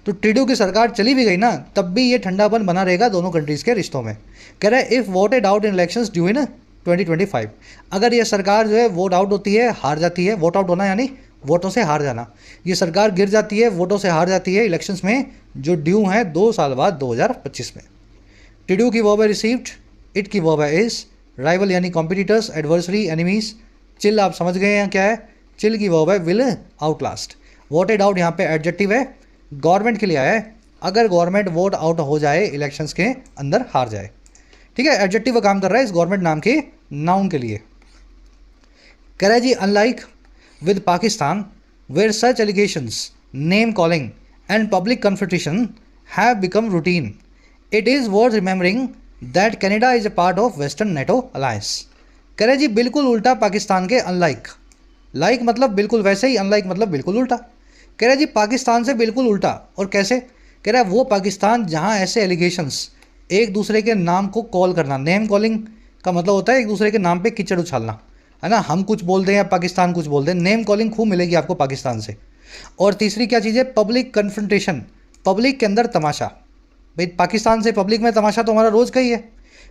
Speaker 1: तो ट्रूडो की सरकार चली भी गई ना, तब भी ये ठंडापन बना रहेगा दोनों कंट्रीज़ के रिश्तों में। कह रहा है if voted out in elections due इन 2025, अगर ये सरकार जो है वोट आउट होती है, हार जाती है, वोट आउट होना यानी वोटों से हार जाना, ये सरकार गिर जाती है, वोटों से हार जाती है इलेक्शंस में जो ड्यू हैं 2 साल बाद 2025 में। ट्रूडो की वर्ब है रिसीव्ड, इट की वर्ब है इज, राइवल यानी कॉम्पिटिटर्स, एडवर्सरी एनिमीज। चिल आप समझ गए हैं क्या है, चिल की वर्ब है will out last. Voted out यहाँ पे एडजेक्टिव है, गवर्नमेंट के लिए आया है, अगर गवर्नमेंट वोट आउट हो जाए, इलेक्शंस के अंदर हार जाए। ठीक है, एडजेक्टिव का काम कर रहा है इस गवर्नमेंट नाम के नाउन के लिए। कह रहा है जी unlike with Pakistan where such allegations, name calling and public confrontation have become routine, it is worth remembering that Canada is a part of western NATO alliance. कह रहे जी बिल्कुल उल्टा पाकिस्तान के अनलाइक, लाइक मतलब बिल्कुल वैसे ही, अनलाइक मतलब बिल्कुल उल्टा। कह रहा है जी पाकिस्तान से बिल्कुल उल्टा, और कैसे? कह रहा है वो पाकिस्तान जहाँ ऐसे एलिगेशंस, एक दूसरे के नाम को कॉल करना, नेम कॉलिंग का मतलब होता है एक दूसरे के नाम पे कीचड़ उछालना, है ना, हम कुछ बोल दें या पाकिस्तान कुछ बोल दें, नेम कॉलिंग खूब मिलेगी आपको पाकिस्तान से। और तीसरी क्या चीज़ है? पब्लिक कन्फ्रंटेशन, पब्लिक के अंदर तमाशा। भाई पाकिस्तान से पब्लिक में तमाशा तो हमारा रोज़ का ही है।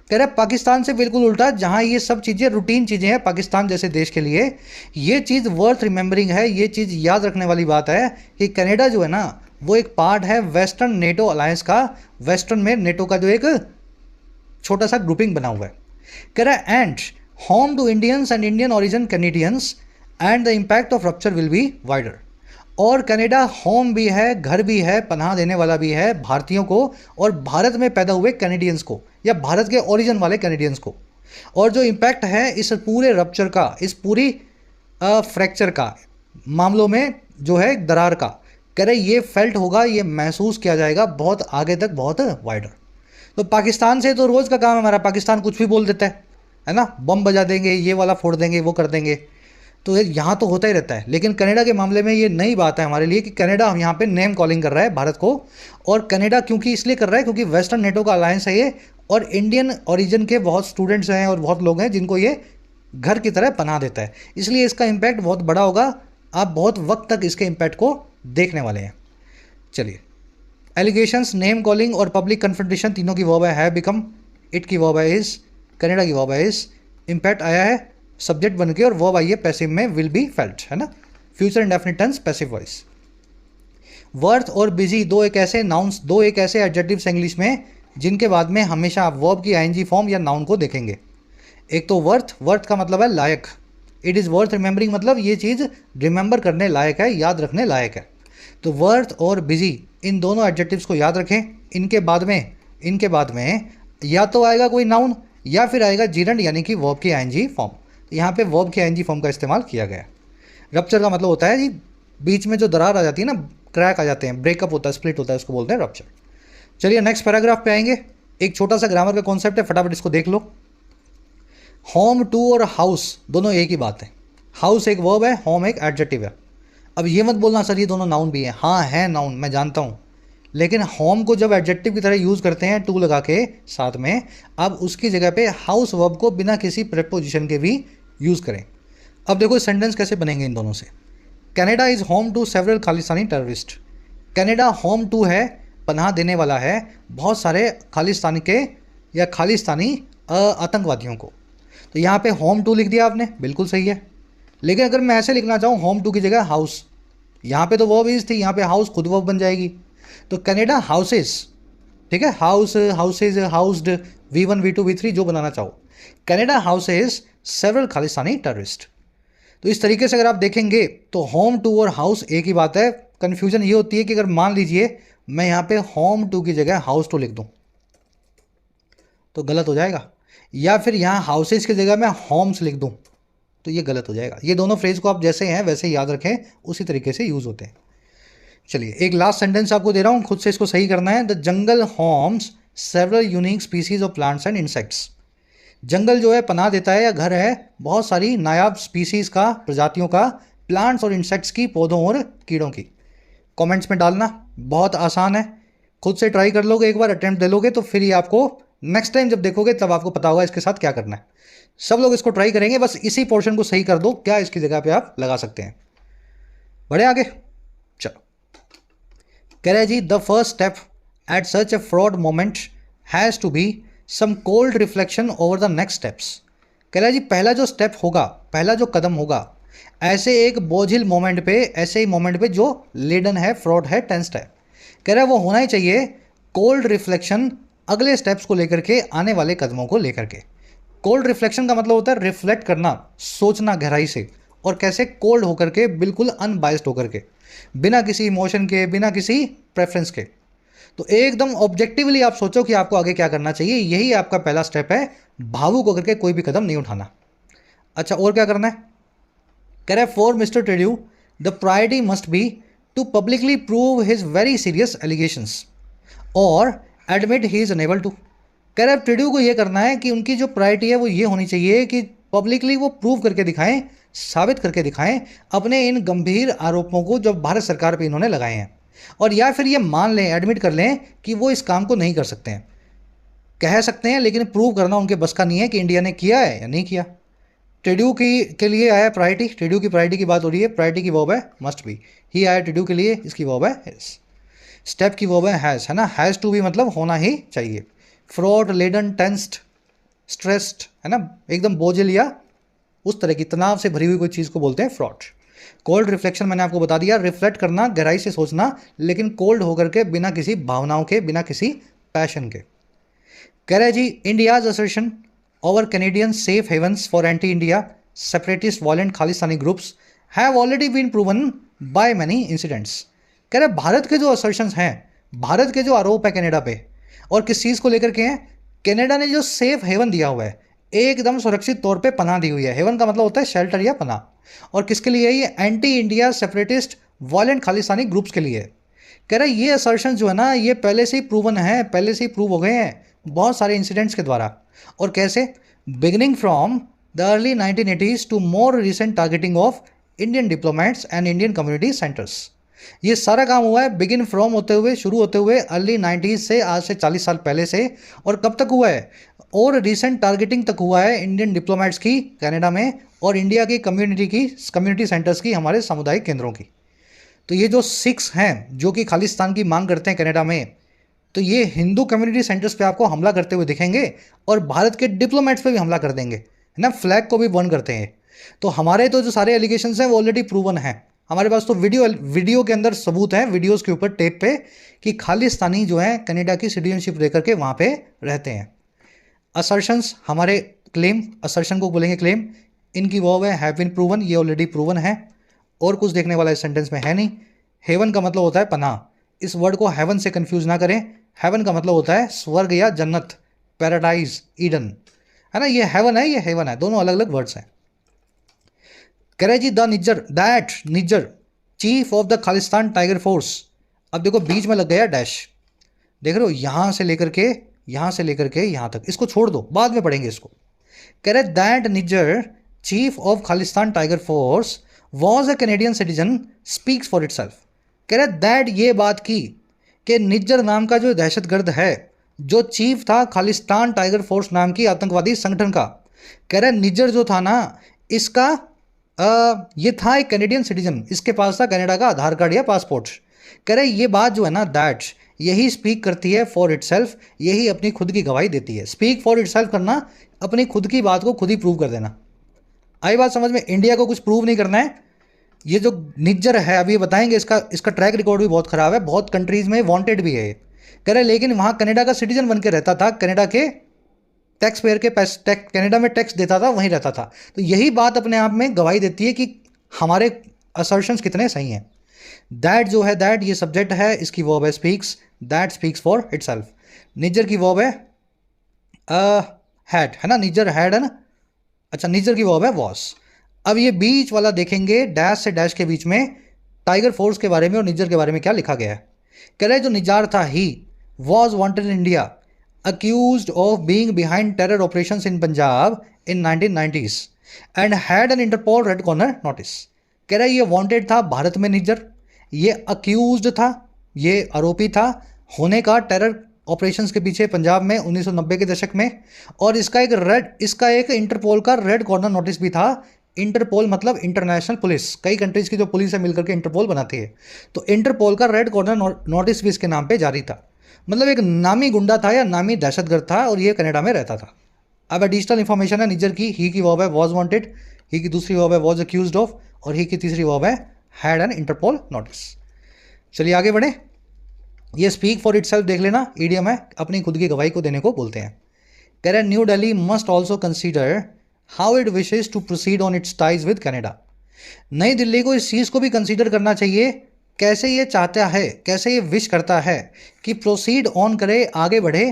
Speaker 1: कह रहा है पाकिस्तान से बिल्कुल उल्टा, जहाँ ये सब चीज़ें रूटीन चीज़ें हैं पाकिस्तान जैसे देश के लिए, ये चीज़ वर्थ रिमेंबरिंग है, ये चीज़ याद रखने वाली बात है कि कनाडा जो है ना वो एक पार्ट है वेस्टर्न नेटो अलायंस का, वेस्टर्न में नेटो का जो एक छोटा सा ग्रुपिंग बना हुआ है। कह रहा है and home to Indians and Indian origin Canadians and the impact of rupture will be wider. और कनाडा होम भी है, घर भी है, पनाह देने वाला भी है भारतीयों को और भारत में पैदा हुए कैनेडियंस को, या भारत के ओरिजिन वाले कैनेडियंस को। और जो इम्पैक्ट है इस पूरे रप्चर का, इस पूरी फ्रैक्चर का मामलों में जो है दरार का, कह रहे ये फेल्ट होगा, ये महसूस किया जाएगा बहुत आगे तक, बहुत वाइडर। तो पाकिस्तान से तो रोज़ का काम है हमारा, पाकिस्तान कुछ भी बोल देता है ना, बम बजा देंगे, ये वाला फोड़ देंगे, वो कर देंगे, तो यहाँ तो होता ही रहता है। लेकिन कनाडा के मामले में ये नई बात है हमारे लिए कि कनाडा हम यहाँ पे नेम कॉलिंग कर रहा है भारत को, और कनाडा क्योंकि इसलिए कर रहा है क्योंकि वेस्टर्न नेटो का अलायंस है ये, और इंडियन ओरिजिन के बहुत स्टूडेंट्स हैं और बहुत लोग हैं जिनको ये घर की तरह पनाह देता है, इसलिए इसका इम्पैक्ट बहुत बड़ा होगा। आप बहुत वक्त तक इसके इम्पैक्ट को देखने वाले हैं। चलिए, एलिगेशंस, नेम कॉलिंग और पब्लिक कन्फ्रंटेशन तीनों की वर्ब है बिकम, इट की वर्ब है इज, कनाडा की वर्ब है इज, इम्पैक्ट आया है सब्जेक्ट बन के और वर्ब आई है पैसिव में, विल बी फेल्ट, है ना, future indefinite tense passive voice. Worth और बिजी दो एक ऐसे नाउन्स, दो एक ऐसे एडजेक्टिव्स इंग्लिश में जिनके बाद में हमेशा आप वर्ब की आईएनजी फॉर्म या नाउन को देखेंगे। एक तो वर्थ, वर्थ का मतलब है लायक, इट इज़ वर्थ रिमेंबरिंग मतलब ये चीज़ रिमेंबर करने लायक है, याद रखने लायक है। तो वर्थ और बिजी इन दोनों एडजेक्टिव्स को याद रखें। इनके बाद में या तो आएगा कोई नाउन या फिर आएगा जीरंड यानी कि वर्ब की आईएनजी फॉर्म। यहाँ पे वर्ब की आईएनजी फॉर्म का इस्तेमाल किया गया। रप्चर का मतलब होता है जी बीच में जो दरार आ जाती है ना, क्रैक आ जाते हैं, ब्रेकअप होता है, स्प्लिट होता है, उसको बोलते हैं रप्चर। चलिए नेक्स्ट पैराग्राफ पे आएंगे। एक छोटा सा ग्रामर का कॉन्सेप्ट है, फटाफट इसको देख लो। होम टू और हाउस दोनों एक ही बात है। हाउस एक वर्ब है, होम एक एडजेक्टिव है। अब ये मत बोलना सर ये दोनों नाउन भी हैं, हाँ है नाउन, मैं जानता हूँ, लेकिन होम को जब एडजेक्टिव की तरह यूज़ करते हैं टू लगा के साथ में, अब उसकी जगह पे हाउस वर्ब को बिना किसी प्रेपोजिशन के भी यूज़ करें। अब देखो सेंटेंस कैसे बनेंगे इन दोनों से। Canada is home to several Khalistani terrorist. Canada home to है, पनाह देने वाला है बहुत सारे खालिस्तानी के या खालिस्तानी आतंकवादियों को। तो यहाँ पे होम टू लिख दिया आपने, बिल्कुल सही है। लेकिन अगर मैं ऐसे लिखना चाहूँ होम टू की जगह हाउस, यहाँ पे तो वर्ब इज थी, यहाँ पे हाउस खुद वर्ब बन जाएगी। तो कनाडा हाउसेस, ठीक है, house, houses, housed, V1 V2 V3 जो बनाना चाहो। Canada houses several Khalistani terrorist. तो इस तरीके से अगर आप देखेंगे तो होम टू और हाउस एक ही बात है। कन्फ्यूजन ये होती है कि अगर मान लीजिए मैं यहाँ पे होम टू की जगह हाउस टू लिख दूँ तो गलत हो जाएगा, या फिर यहाँ हाउसेज की जगह मैं होम्स लिख दूँ तो ये गलत हो जाएगा। ये दोनों फ्रेज को आप जैसे हैं वैसे ही याद रखें, उसी तरीके से यूज़ होते हैं। चलिए एक लास्ट सेंटेंस आपको दे रहा हूँ, खुद से इसको सही करना है। The jungle homes several unique species of plants and insects. जंगल जो है पनाह देता है या घर है बहुत सारी नायाब स्पीसीज़ का, प्रजातियों का, प्लांट्स और इंसेक्ट्स की, पौधों और कीड़ों की। कमेंट्स में डालना, बहुत आसान है, खुद से ट्राई कर लोगे, एक बार अटेम्प्ट दे लोगे तो फिर ये आपको नेक्स्ट टाइम जब देखोगे तब आपको पता होगा इसके साथ क्या करना है। सब लोग इसको ट्राई करेंगे, बस इसी पोर्शन को सही कर दो, क्या इसकी जगह पे आप लगा सकते हैं। बढ़े आगे, चलो। कह रहे जी the first step at such a fraught moment has to be some cold reflection over the next steps. कह रहा है जी पहला जो स्टेप होगा, पहला जो कदम होगा ऐसे एक बोझिल मोमेंट पे, ऐसे ही मोमेंट पे जो लेडन है, फ्रॉड है, टेंस्ड है, कह रहा है वो होना ही चाहिए कोल्ड रिफ्लेक्शन अगले स्टेप्स को लेकर के, आने वाले कदमों को लेकर के। कोल्ड रिफ्लेक्शन का मतलब होता है रिफ्लेक्ट करना, सोचना गहराई से, और कैसे कोल्ड होकर के, बिल्कुल अनबाइस्ड होकर के, बिना किसी इमोशन के, बिना किसी प्रेफरेंस के। तो एकदम ऑब्जेक्टिवली आप सोचो कि आपको आगे क्या करना चाहिए, यही आपका पहला स्टेप है, भावुक होकर के कोई भी कदम नहीं उठाना। अच्छा, और क्या करना है? कह रहा है for Mr Trudeau the priority must be to publicly prove his very serious allegations और admit he is unable to. कह रहा है ट्रेड्यू को ये करना है कि उनकी जो प्रायोरिटी है वो ये होनी चाहिए कि पब्लिकली वो प्रूव करके दिखाएं, साबित करके दिखाएं अपने इन गंभीर आरोपों को जो भारत सरकार पे इन्होंने लगाए हैं, और या फिर ये मान लें, एडमिट कर लें कि वो इस काम को नहीं कर सकते हैं। कह सकते हैं लेकिन प्रूव करना उनके बस का नहीं है कि इंडिया ने किया है या नहीं किया। ट्रेड्यू की के लिए आया प्रायोरिटी, ट्रेड्यू की प्रायोरिटी की बात हो रही है, प्रायोरिटी की वर्ब है मस्ट बी, ही आया ट्रेड्यू के लिए, इसकी वर्ब है हैज। स्टेप की वर्ब है हैज़, है ना, हैज़ टू भी मतलब होना ही चाहिए। फ्रॉड, लेडन, टेंस्ड, स्ट्रेस्ड, है ना, एकदम बोझिल या उस तरह की तनाव से भरी हुई कोई चीज़ को बोलते हैं फ्रॉड। कोल्ड रिफ्लेक्शन मैंने आपको बता दिया, रिफ्लेक्ट करना, गहराई से सोचना, लेकिन कोल्ड होकर के, बिना किसी भावनाओं के, बिना किसी पैशन के। कह रहे जी India's assertion over Canadian safe havens for anti India separatist violent Khalistani groups have already been proven by many incidents. कह रहे भारत के जो असर्शंस हैं, भारत के जो आरोप है कनाडा पे, और किस चीज़ को लेकर के हैं, कनाडा ने जो सेफ हेवन दिया हुआ है, एकदम सुरक्षित तौर पे पनाह दी हुई है। हेवन का मतलब होता है शेल्टर या पनाह, और किसके लिए? ये anti India separatist violent Khalistani groups के लिए। कह रहे ये असर्शन जो है ना, ये पहले से ही प्रूवन है, पहले से ही प्रूव हो गए हैं बहुत सारे इंसिडेंट्स के द्वारा। और कैसे? Beginning from the early 1980s to more recent targeting of Indian diplomats and Indian community centres. ये सारा काम हुआ है बिगिन फ्रॉम होते हुए, शुरू होते हुए अर्ली 90s से, आज से 40 साल पहले से, और कब तक हुआ है? और रिसेंट टारगेटिंग तक हुआ है इंडियन डिप्लोमेट्स की कनाडा में, और इंडिया की कम्युनिटी सेंटर्स की, हमारे सामुदायिक केंद्रों की। तो ये जो सिक्स हैं जो कि खालिस्तान की मांग करते हैं कनाडा में, तो ये हिंदू कम्युनिटी सेंटर्स पे आपको हमला करते हुए दिखेंगे, और भारत के डिप्लोमेट्स पे भी हमला कर देंगे, है ना, फ्लैग को भी बर्न करते हैं। तो हमारे तो जो सारे एलिगेशंस हैं वो ऑलरेडी प्रूवन हैं, हमारे पास तो वीडियो के अंदर सबूत हैं, वीडियोस के ऊपर टेप पे, कि खालिस्तानी जो है कनाडा की सिटीजनशिप लेकर के वहाँ पे रहते हैं। असर्शंस हमारे क्लेम, असर्शन को बोलेंगे क्लेम, इनकी वर्ब है हैव बीन प्रूवन, ये ऑलरेडी प्रूवन है, और कुछ देखने वाला इस सेंटेंस में है नहीं। हेवन का मतलब होता है पनाह, इस वर्ड को हेवन से कंफ्यूज ना करें, हेवन का मतलब होता है स्वर्ग या जन्नत, पैराडाइज, ईडन, है ना, ये हेवन है, ये हेवन है, दोनों अलग अलग वर्ड्स हैं। कह रहे जी the Nijjar, that Nijjar chief of the Khalistan Tiger Force. अब देखो बीच में लग गया डैश, देख रहे हो, यहां से लेकर के यहां तक, इसको छोड़ दो, बाद में पढ़ेंगे इसको। कह रहे that Nijjar chief of Khalistan Tiger force was a Canadian citizen speaks for itself. कह रहे दैट, ये बात की कि निज्जर नाम का जो दहशतगर्द है, जो चीफ था खालिस्तान टाइगर फोर्स नाम की आतंकवादी संगठन का, कह रहे निज्जर जो था ना, इसका ये था एक कैनेडियन सिटीजन, इसके पास था कनाडा का आधार कार्ड या पासपोर्ट। कह रहे ये बात जो है ना, दैट, यही स्पीक करती है फॉर इटसेल्फ, यही अपनी खुद की गवाही देती है। स्पीक फॉर इटसेल्फ करना, अपनी खुद की बात को खुद ही प्रूव कर देना। आई बात समझ में? इंडिया को कुछ प्रूव नहीं करना है। ये जो निज्जर है, अभी बताएंगे, इसका ट्रैक रिकॉर्ड भी बहुत ख़राब है, बहुत कंट्रीज़ में वांटेड भी है। कह रहे लेकिन वहाँ कनाडा का सिटीजन बन के रहता था, कनाडा के टैक्स पेयर के पैसे, कनाडा में टैक्स देता था, वहीं रहता था। तो यही बात अपने आप में गवाही देती है कि हमारे असर्शंस कितने सही हैं। दैट जो है, दैट ये सब्जेक्ट है, इसकी वर्ब है speaks, that speaks for itself. Nijjar की वर्ब है हैड, है ना, निज्जर हैड, है ना। अच्छा, निज्जर की वर्ब है वॉस। अब ये बीच वाला देखेंगे, डैश से डैश के बीच में टाइगर फोर्स के बारे में और निज्जर के बारे में क्या लिखा गया है। कह रहे जो निज्जार था, he was wanted in India accused of being behind terror operations in Punjab in 1990s and had an Interpol Red Corner notice। कह रहा है ये वांटेड था भारत में निज्जर, ये अक्यूज्ड था, ये आरोपी था होने का टेरर ऑपरेशंस के पीछे पंजाब में 1990 के दशक में, और इसका एक इंटरपोल का रेड कॉर्नर नोटिस भी था। इंटरपोल मतलब इंटरनेशनल पुलिस, कई कंट्रीज़ की जो पुलिस है मिलकर के इंटरपोल बनाती है, तो इंटरपोल का रेड कॉर्नर नोटिस भी इसके नाम पे जारी था। मतलब एक नामी गुंडा था या नामी दहशतगर्द था, और ये कनाडा में रहता था। अब एडिशनल इन्फॉर्मेशन है निज्जर की, ही की वर्ब है वॉज वांटेड, ही की दूसरी वर्ब है वॉज अक्यूज्ड ऑफ, और ही की तीसरी वर्ब है हैड एन इंटरपोल नोटिस। चलिए आगे बढ़े। ये स्पीक फॉर इटसेल्फ देख लेना, ईडियम है, अपनी खुद की गवाही को देने को बोलते हैं। कह रहे New Delhi must also consider how it wishes to proceed on its ties with Canada. नई दिल्ली को इस चीज़ को भी कंसीडर करना चाहिए कैसे ये चाहता है, कैसे ये विश करता है कि प्रोसीड ऑन करे, आगे बढ़े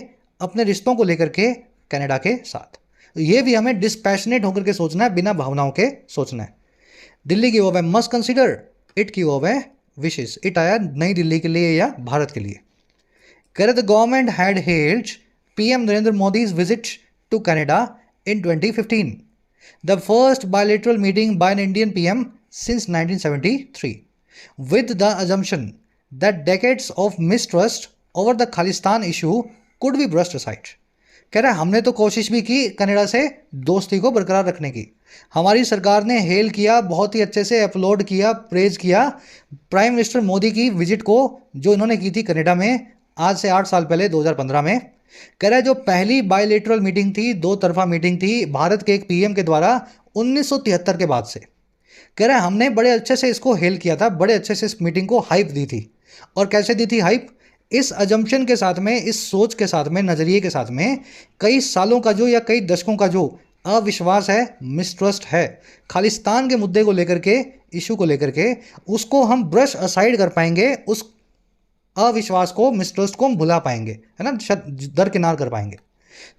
Speaker 1: अपने रिश्तों को लेकर के कनाडा के साथ। ये भी हमें डिस्पैशनेट होकर के सोचना है, बिना भावनाओं के सोचना है। दिल्ली की वर्ब है मस्ट कंसिडर, इट की वर्ब है विशेष, इट आया नई दिल्ली के लिए या भारत के लिए। कह रहे the government had held PM Narendra Modi's visit to Canada in 2015, the first bilateral meeting by an Indian PM since 1973, with the assumption that decades of mistrust over the Khalistan issue could be brushed aside। कह रहा है हमने तो कोशिश भी की Canada से दोस्ती को बरकरार रखने की, हमारी सरकार ने हेल किया, बहुत ही अच्छे से अपलोड किया, प्रेज किया प्राइम मिनिस्टर मोदी की विजिट को जो इन्होंने की थी कनाडा में आज से 8 साल पहले 2015 में। कह रहा है जो पहली बायलैटरल मीटिंग थी, दो तरफा मीटिंग थी भारत के एक पीएम के द्वारा 1973 के बाद से। कह रहा है हमने बड़े अच्छे से इसको हेल किया था, बड़े अच्छे से इस मीटिंग को हाइप दी थी। और कैसे दी थी हाइप? इस अजम्पशन के साथ में, इस सोच के साथ में, नज़रिए के साथ में कई सालों का जो या कई दशकों का जो अविश्वास है, मिसट्रस्ट है खालिस्तान के मुद्दे को लेकर के, इशू को लेकर के, उसको हम ब्रश असाइड कर पाएंगे, उस अविश्वास को, मिसट्रस्ट को हम भुला पाएंगे, है ना, दरकिनार कर पाएंगे।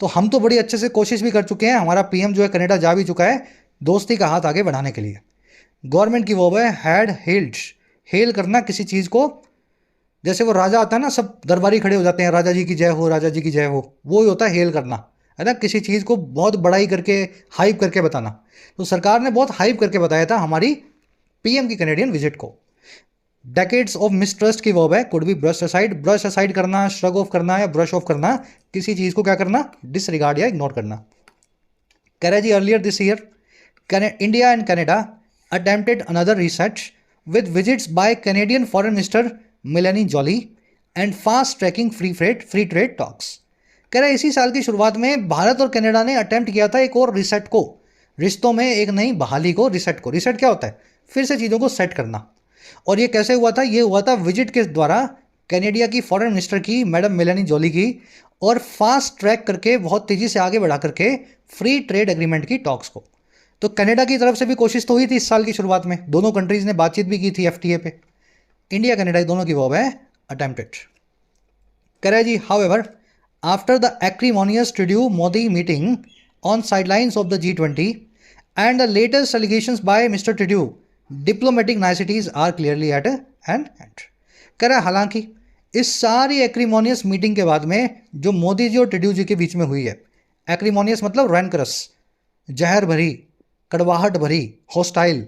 Speaker 1: तो हम तो बड़ी अच्छे से कोशिश भी कर चुके हैं, हमारा पीएम जो है कनाडा जा भी चुका है दोस्ती का हाथ आगे बढ़ाने के लिए। गवर्नमेंट की वो है हैड हेल्ड, हेल करना किसी चीज़ को, जैसे वो राजा आता है ना, सब दरबारी खड़े हो जाते हैं, राजा जी की जय हो, राजा जी की जय हो, वो ही होता है हेल करना, है ना, किसी चीज़ को बहुत बड़ाई करके, हाइप करके बताना। तो सरकार ने बहुत हाइप करके बताया था हमारी पीएम की कनेडियन विजिट को। डेकेड्स ऑफ मिसट्रस्ट की वर्ब है could be brush aside, brush aside करना, श्रग ऑफ करना या ब्रश ऑफ करना, किसी चीज़ को क्या करना, डिसरिगार्ड या इग्नोर करना। कह रहा है जी earlier this year India and Canada attempted another research with visits by Canadian Foreign Minister Melanie Joly and fast tracking free trade talks। कह रहा है इसी साल की शुरुआत में भारत और कनाडा ने अटेम्प्ट किया था एक और रिसेट को, रिश्तों में एक नई बहाली को, रिसेट को। रिसेट क्या होता है? फिर से चीज़ों को सेट करना। और ये कैसे हुआ था? ये हुआ था विजिट के द्वारा कनाडा की फॉरेन मिनिस्टर की, मैडम मेलानी जॉली की, और फास्ट ट्रैक करके, बहुत तेज़ी से आगे बढ़ा करके फ्री ट्रेड एग्रीमेंट की टॉक्स को। तो कनाडा की तरफ से भी कोशिश तो हुई थी इस साल की शुरुआत में, दोनों कंट्रीज़ ने बातचीत भी की थी एफटीए पे। इंडिया कनाडा दोनों की वर्ब है अटेम्प्टेड। कह रहा है जी however after the acrimonious Trudeau Modi meeting on sidelines of the G20 and the latest allegations by Mr Trudeau, diplomatic niceties are clearly at an end. कह रहा है हालांकि इस सारी एक्रीमोनियस मीटिंग के बाद में जो मोदी जी और ट्रूडो जी के बीच में हुई है, एक्रीमोनियस मतलब रैनकरस, जहर भरी, कड़वाहट भरी, हॉस्टाइल।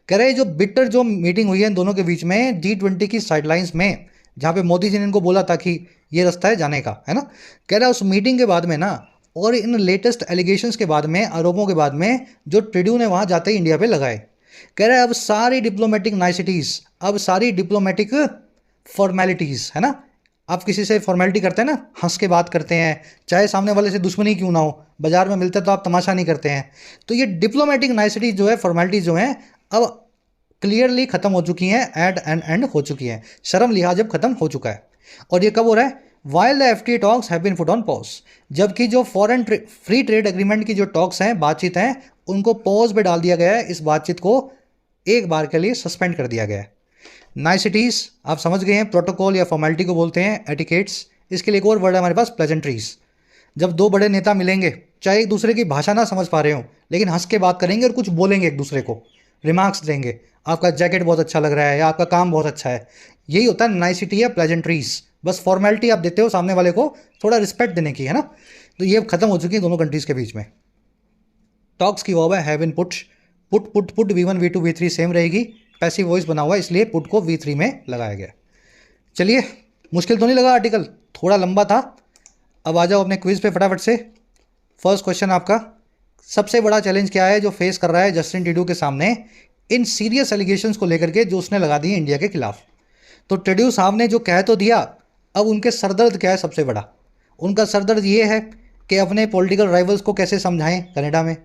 Speaker 1: कह रहे जो बिटर जो मीटिंग हुई है इन दोनों के बीच में G20 की साइडलाइंस में, जहाँ पे मोदी जी ने इनको बोला था कि ये रास्ता है जाने का, है ना। कह रहा है उस मीटिंग के बाद में ना, और इन लेटेस्ट एलिगेशंस के बाद में, आरोपों के बाद में जो ट्रूडो ने वहाँ जाते ही इंडिया पे लगाए। कह रहा है अब सारी डिप्लोमेटिक नाइसिटीज़, अब सारी डिप्लोमेटिक फॉर्मेलिटीज़, है ना, आप किसी से फॉर्मेलिटी करते हैं ना, हंस के बात करते हैं, चाहे सामने वाले से दुश्मनी क्यों ना हो, बाजार में मिलते तो आप तमाशा नहीं करते हैं। तो ये डिप्लोमेटिक नाइसिटी जो है, फॉर्मेलिटीज जो हैं, अब क्लियरली ख़त्म हो चुकी हैं, एट एंड एंड हो चुकी हैं, शर्म लिहाज अब खत्म हो चुका है। और ये कब हो रहा है? While the FTA talks have been put on pause, जबकि जो फॉरेन फ्री ट्रेड एग्रीमेंट की जो टॉक्स हैं, बातचीत हैं, उनको पॉज पे डाल दिया गया है, इस बातचीत को एक बार के लिए सस्पेंड कर दिया गया है। नाइसिटीज़ आप समझ गए हैं, प्रोटोकॉल या फॉर्मेलिटी को बोलते हैं, एटिकेट्स। इसके लिए एक और वर्ड है हमारे पास, प्लेजेंट्रीज। जब दो बड़े नेता मिलेंगे, चाहे एक दूसरे की भाषा ना समझ पा रहे हो, लेकिन हंस के बात करेंगे और कुछ बोलेंगे एक दूसरे को, रिमार्क्स देंगे, आपका जैकेट बहुत अच्छा लग रहा है या आपका काम बहुत अच्छा है, यही होता है नाइसिटी या प्लेजेंट्रीज। बस फॉर्मेलिटी आप देते हो सामने वाले को, थोड़ा रिस्पेक्ट देने की, है ना। तो ये खत्म हो चुकी है दोनों कंट्रीज़ के बीच में। टॉक्स की वर्ब है have been put, put V1 V2 V3 same रहेगी, पैसिव वॉइस बना हुआ है इसलिए पुट को V3 में लगाया गया। चलिए, मुश्किल तो नहीं लगा आर्टिकल, थोड़ा लंबा था। अब आ जाओ अपने क्विज पे फटाफट से। फर्स्ट क्वेश्चन आपका, सबसे बड़ा चैलेंज क्या है जो फेस कर रहा है जस्टिन ट्रूडो के सामने इन सीरियस एलिगेशंस को लेकर के जो उसने लगा दिए इंडिया के खिलाफ। तो ट्रूडो साहब ने जो कह तो दिया, अब उनके सरदर्द क्या है सबसे बड़ा? उनका सरदर्द ये है कि अपने पॉलिटिकल राइवल्स को कैसे समझाएं कनाडा में।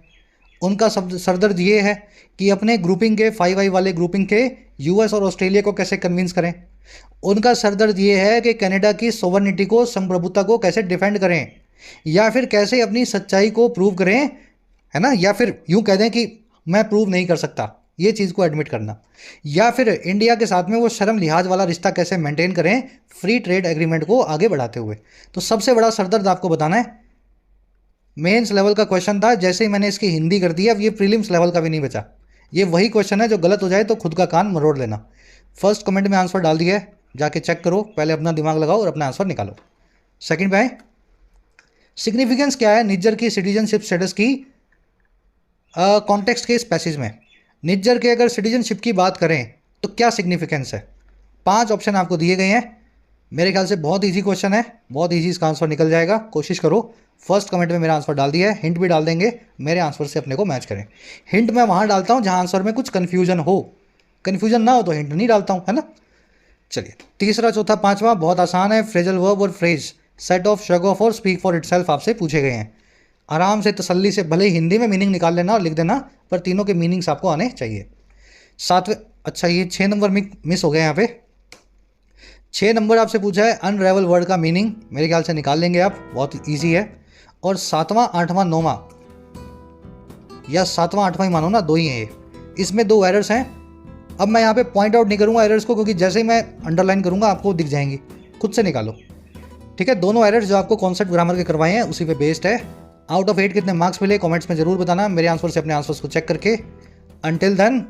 Speaker 1: उनका सरदर्द ये है कि अपने ग्रुपिंग के 5i वाले ग्रुपिंग के US और ऑस्ट्रेलिया को कैसे कन्विंस करें। उनका सरदर्द ये है कि कनाडा की सोवरनिटी को, संप्रभुता को कैसे डिफेंड करें, या फिर कैसे अपनी सच्चाई को प्रूव करें, है ना, या फिर यूँ कह दें कि मैं प्रूव नहीं कर सकता, ये चीज़ को एडमिट करना, या फिर इंडिया के साथ में वो शर्म लिहाज वाला रिश्ता कैसे मेंटेन करें फ्री ट्रेड एग्रीमेंट को आगे बढ़ाते हुए। तो सबसे बड़ा सरदर्द आपको बताना है। मेंस लेवल का क्वेश्चन था, जैसे ही मैंने इसकी हिंदी कर दी, अब ये प्रीलिम्स लेवल का भी नहीं बचा। ये वही क्वेश्चन है जो गलत हो जाए तो खुद का कान मरोड़ लेना। फर्स्ट कमेंट में आंसर डाल दिया है, जाके चेक करो, पहले अपना दिमाग लगाओ और अपना आंसर निकालो। सेकंड पे आए, सिग्निफिकेंस क्या है निज्जर की सिटीजनशिप स्टेटस की कॉन्टेक्स्ट के स्पेसिस में। निज्जर के अगर सिटीजनशिप की बात करें तो क्या सिग्निफिकेंस है। 5 ऑप्शन आपको दिए गए हैं। मेरे ख्याल से बहुत इजी क्वेश्चन है, बहुत इजी इसका आंसर निकल जाएगा। कोशिश करो। फर्स्ट कमेंट में मेरा आंसर डाल दिया है, हिंट भी डाल देंगे, मेरे आंसर से अपने को मैच करें। हिंट मैं वहाँ डालता हूँ जहाँ आंसर में कुछ कन्फ्यूजन हो, कन्फ्यूजन ना हो तो हिंट नहीं डालता हूँ, है ना। चलिए तीसरा, चौथा, पांचवा बहुत आसान है। फ्रेजल वर्ब और phrase, set of, Shug of और स्पीक फॉर इटसेल्फ आपसे पूछे गए हैं। आराम से तसल्ली से भले ही हिंदी में मीनिंग निकाल लेना और लिख देना, पर तीनों के मीनिंग्स आपको आने चाहिए। सातवें, अच्छा ये 6 नंबर मिस हो गए यहाँ पे। 6 नंबर आपसे पूछा है अनरेवल वर्ड का मीनिंग, मेरे ख्याल से निकाल लेंगे आप, बहुत ईजी है। और 7वां, 8वां, 9वां, या 7वां 8वां ही मानो ना, 2 ही हैं ये, इसमें 2 एरर्स हैं। अब मैं यहाँ पे पॉइंट आउट नहीं करूँगा एरर्स को, क्योंकि जैसे ही मैं अंडरलाइन करूँगा आपको दिख जाएंगी, खुद से निकालो, ठीक है। दोनों एरर्स जो आपको कॉन्सेप्ट ग्रामर के करवाए हैं उसी पे बेस्ड है। आउट ऑफ 8 कितने मार्क्स मिले कमेंट्स में जरूर बताना, मेरे आंसर से अपने आंसर्स को चेक करके। Until then